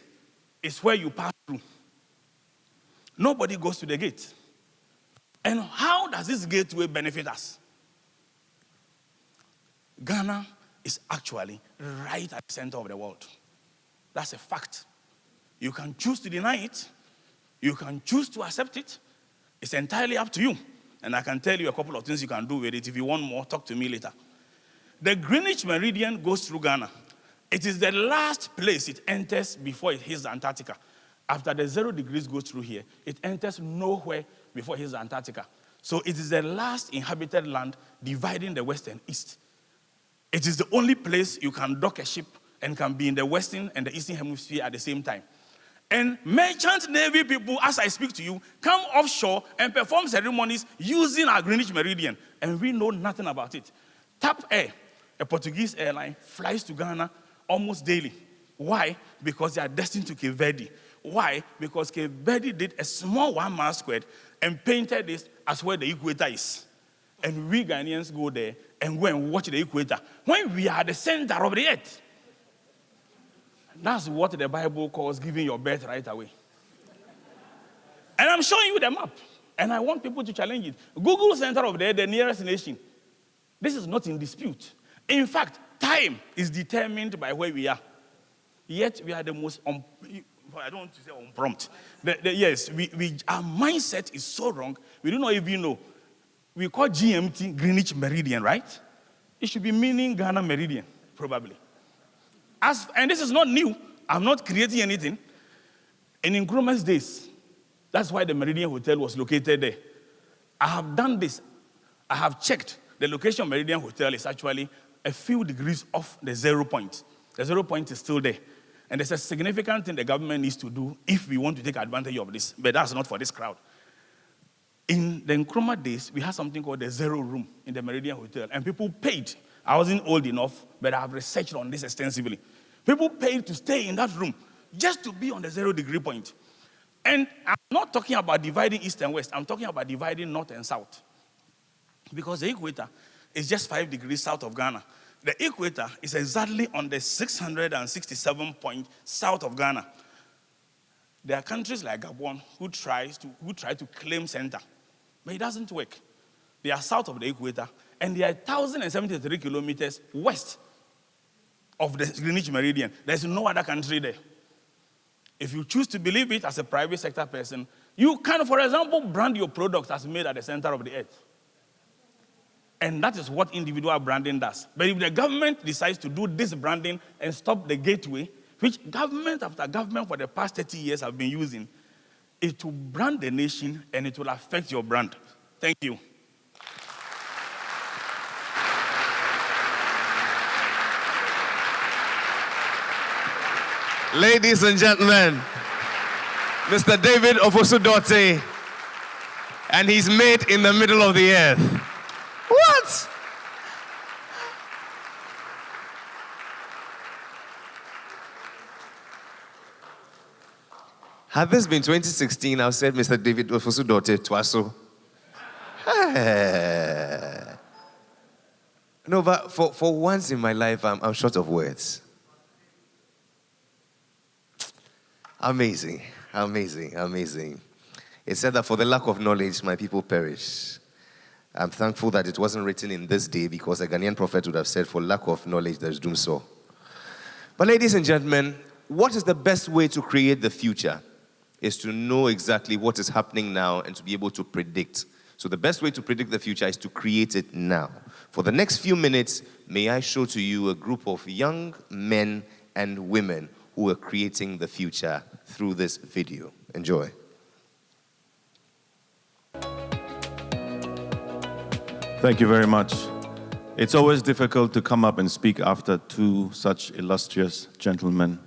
is where you pass through. Nobody goes to the gate. And how does this gateway benefit us? Ghana is actually right at the center of the world. That's a fact. You can choose to deny it. You can choose to accept it. It's entirely up to you. and I can tell you a couple of things you can do with it. If you want more, talk to me later. The Greenwich Meridian goes through Ghana. It is the last place it enters before it hits Antarctica. After the 0 degrees goes through here, it enters nowhere before it hits Antarctica. So it is the last inhabited land dividing the west and east. It is the only place you can dock a ship and can be in the western and the eastern hemisphere at the same time. And merchant navy people, as I speak to you, come offshore and perform ceremonies using our Greenwich Meridian, and we know nothing about it. TAP Air, a Portuguese airline, flies to Ghana almost daily. Why? Because they are destined to Cape Verde. Why? Because Cape Verde did a small 1 mile squared and painted this as where the equator is. And we Ghanaians go there and go and watch the equator when we are the center of the earth. That's what the Bible calls giving your birth right away. And I'm showing you the map. And I want people to challenge it. Google center of the nearest nation. This is not in dispute. In fact, time is determined by where we are. Yet we are the most, I don't want to say unprompt. Yes, our mindset is so wrong. We do not even know. We call GMT Greenwich Meridian, right? It should be meaning Ghana Meridian, probably. And this is not new. I'm not creating anything. In Nkrumah's days, that's why the Meridian Hotel was located there. I have done this. I have checked. The location of Meridian Hotel is actually a few degrees off the 0 point. The 0 point is still there. And there's a significant thing the government needs to do if we want to take advantage of this. But that's not for this crowd. In the Nkrumah days, we had something called the 0 room in the Meridian Hotel. And people paid. I wasn't old enough, but I have researched on this extensively. People paid to stay in that room just to be on the 0 degree point. And I'm not talking about dividing east and west. I'm talking about dividing north and south. Because the equator is just 5 degrees south of Ghana. The equator is exactly on the 667 point south of Ghana. There are countries like Gabon who try to claim center, but it doesn't work. They are south of the equator, and they are 1,073 kilometers west of the Greenwich Meridian. There's no other country there. If you choose to believe it as a private sector person, you can, for example, brand your products as made at the center of the earth. And that is what individual branding does. But if the government decides to do this branding and stop the gateway, which government after government for the past 30 years have been using, it will brand the nation and it will affect your brand. Thank you. Ladies and gentlemen, Mr. David Ofosu-Dorte, and he's made in the middle of the earth. What? Had this been 2016, I've said Mr. David Ofosu-Dorte Twaso. No, but for once in my life, I'm short of words. Amazing, amazing, amazing. It said that for the lack of knowledge, my people perish. I'm thankful that it wasn't written in this day, because a Ghanaian prophet would have said, for lack of knowledge, there's doom so. But ladies and gentlemen, what is the best way to create the future? Is to know exactly what is happening now and to be able to predict. So the best way to predict the future is to create it now. For the next few minutes, may I show to you a group of young men and women who are creating the future through this video. Enjoy. Thank you very much. It's always difficult to come up and speak after two such illustrious gentlemen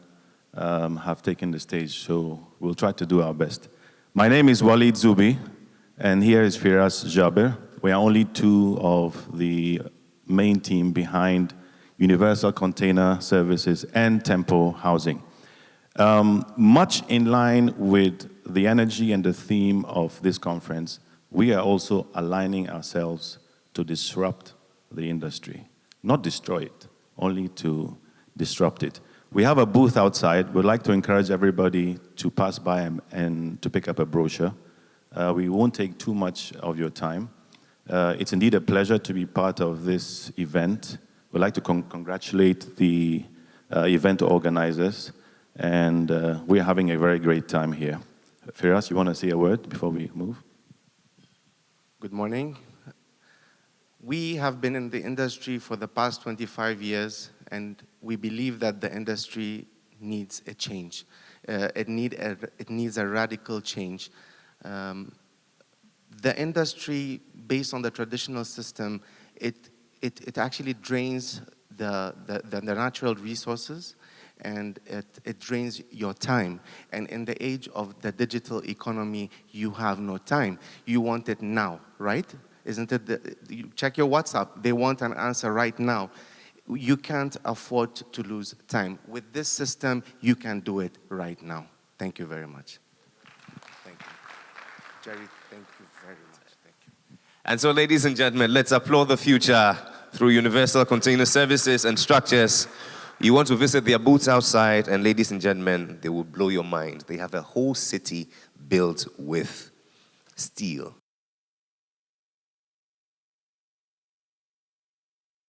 have taken the stage, so we'll try to do our best. My name is Walid Zubi, and here is Firas Jaber. We are only two of the main team behind Universal Container Services and Tempo Housing. Much in line with the energy and the theme of this conference, we are also aligning ourselves to disrupt the industry. Not destroy it, only to disrupt it. We have a booth outside. We'd like to encourage everybody to pass by and to pick up a brochure. We won't take too much of your time. It's indeed a pleasure to be part of this event. We'd like to congratulate the event organizers, and we're having a very great time here. Firas, you want to say a word before we move? Good morning. We have been in the industry for the past 25 years, and we believe that the industry needs a change. It needs a radical change. The industry, based on the traditional system, it actually drains the natural resources, and it drains your time. And in the age of the digital economy, you have no time. You want it now, right? Isn't it? You check your WhatsApp. They want an answer right now. You can't afford to lose time. With this system, you can do it right now. Thank you very much. Thank you. Jerry, thank you very much. Thank you. And so, ladies and gentlemen, let's applaud the future through Universal Container Services and Structures. You want to visit their booths outside, and ladies and gentlemen, they will blow your mind. They have a whole city built with steel.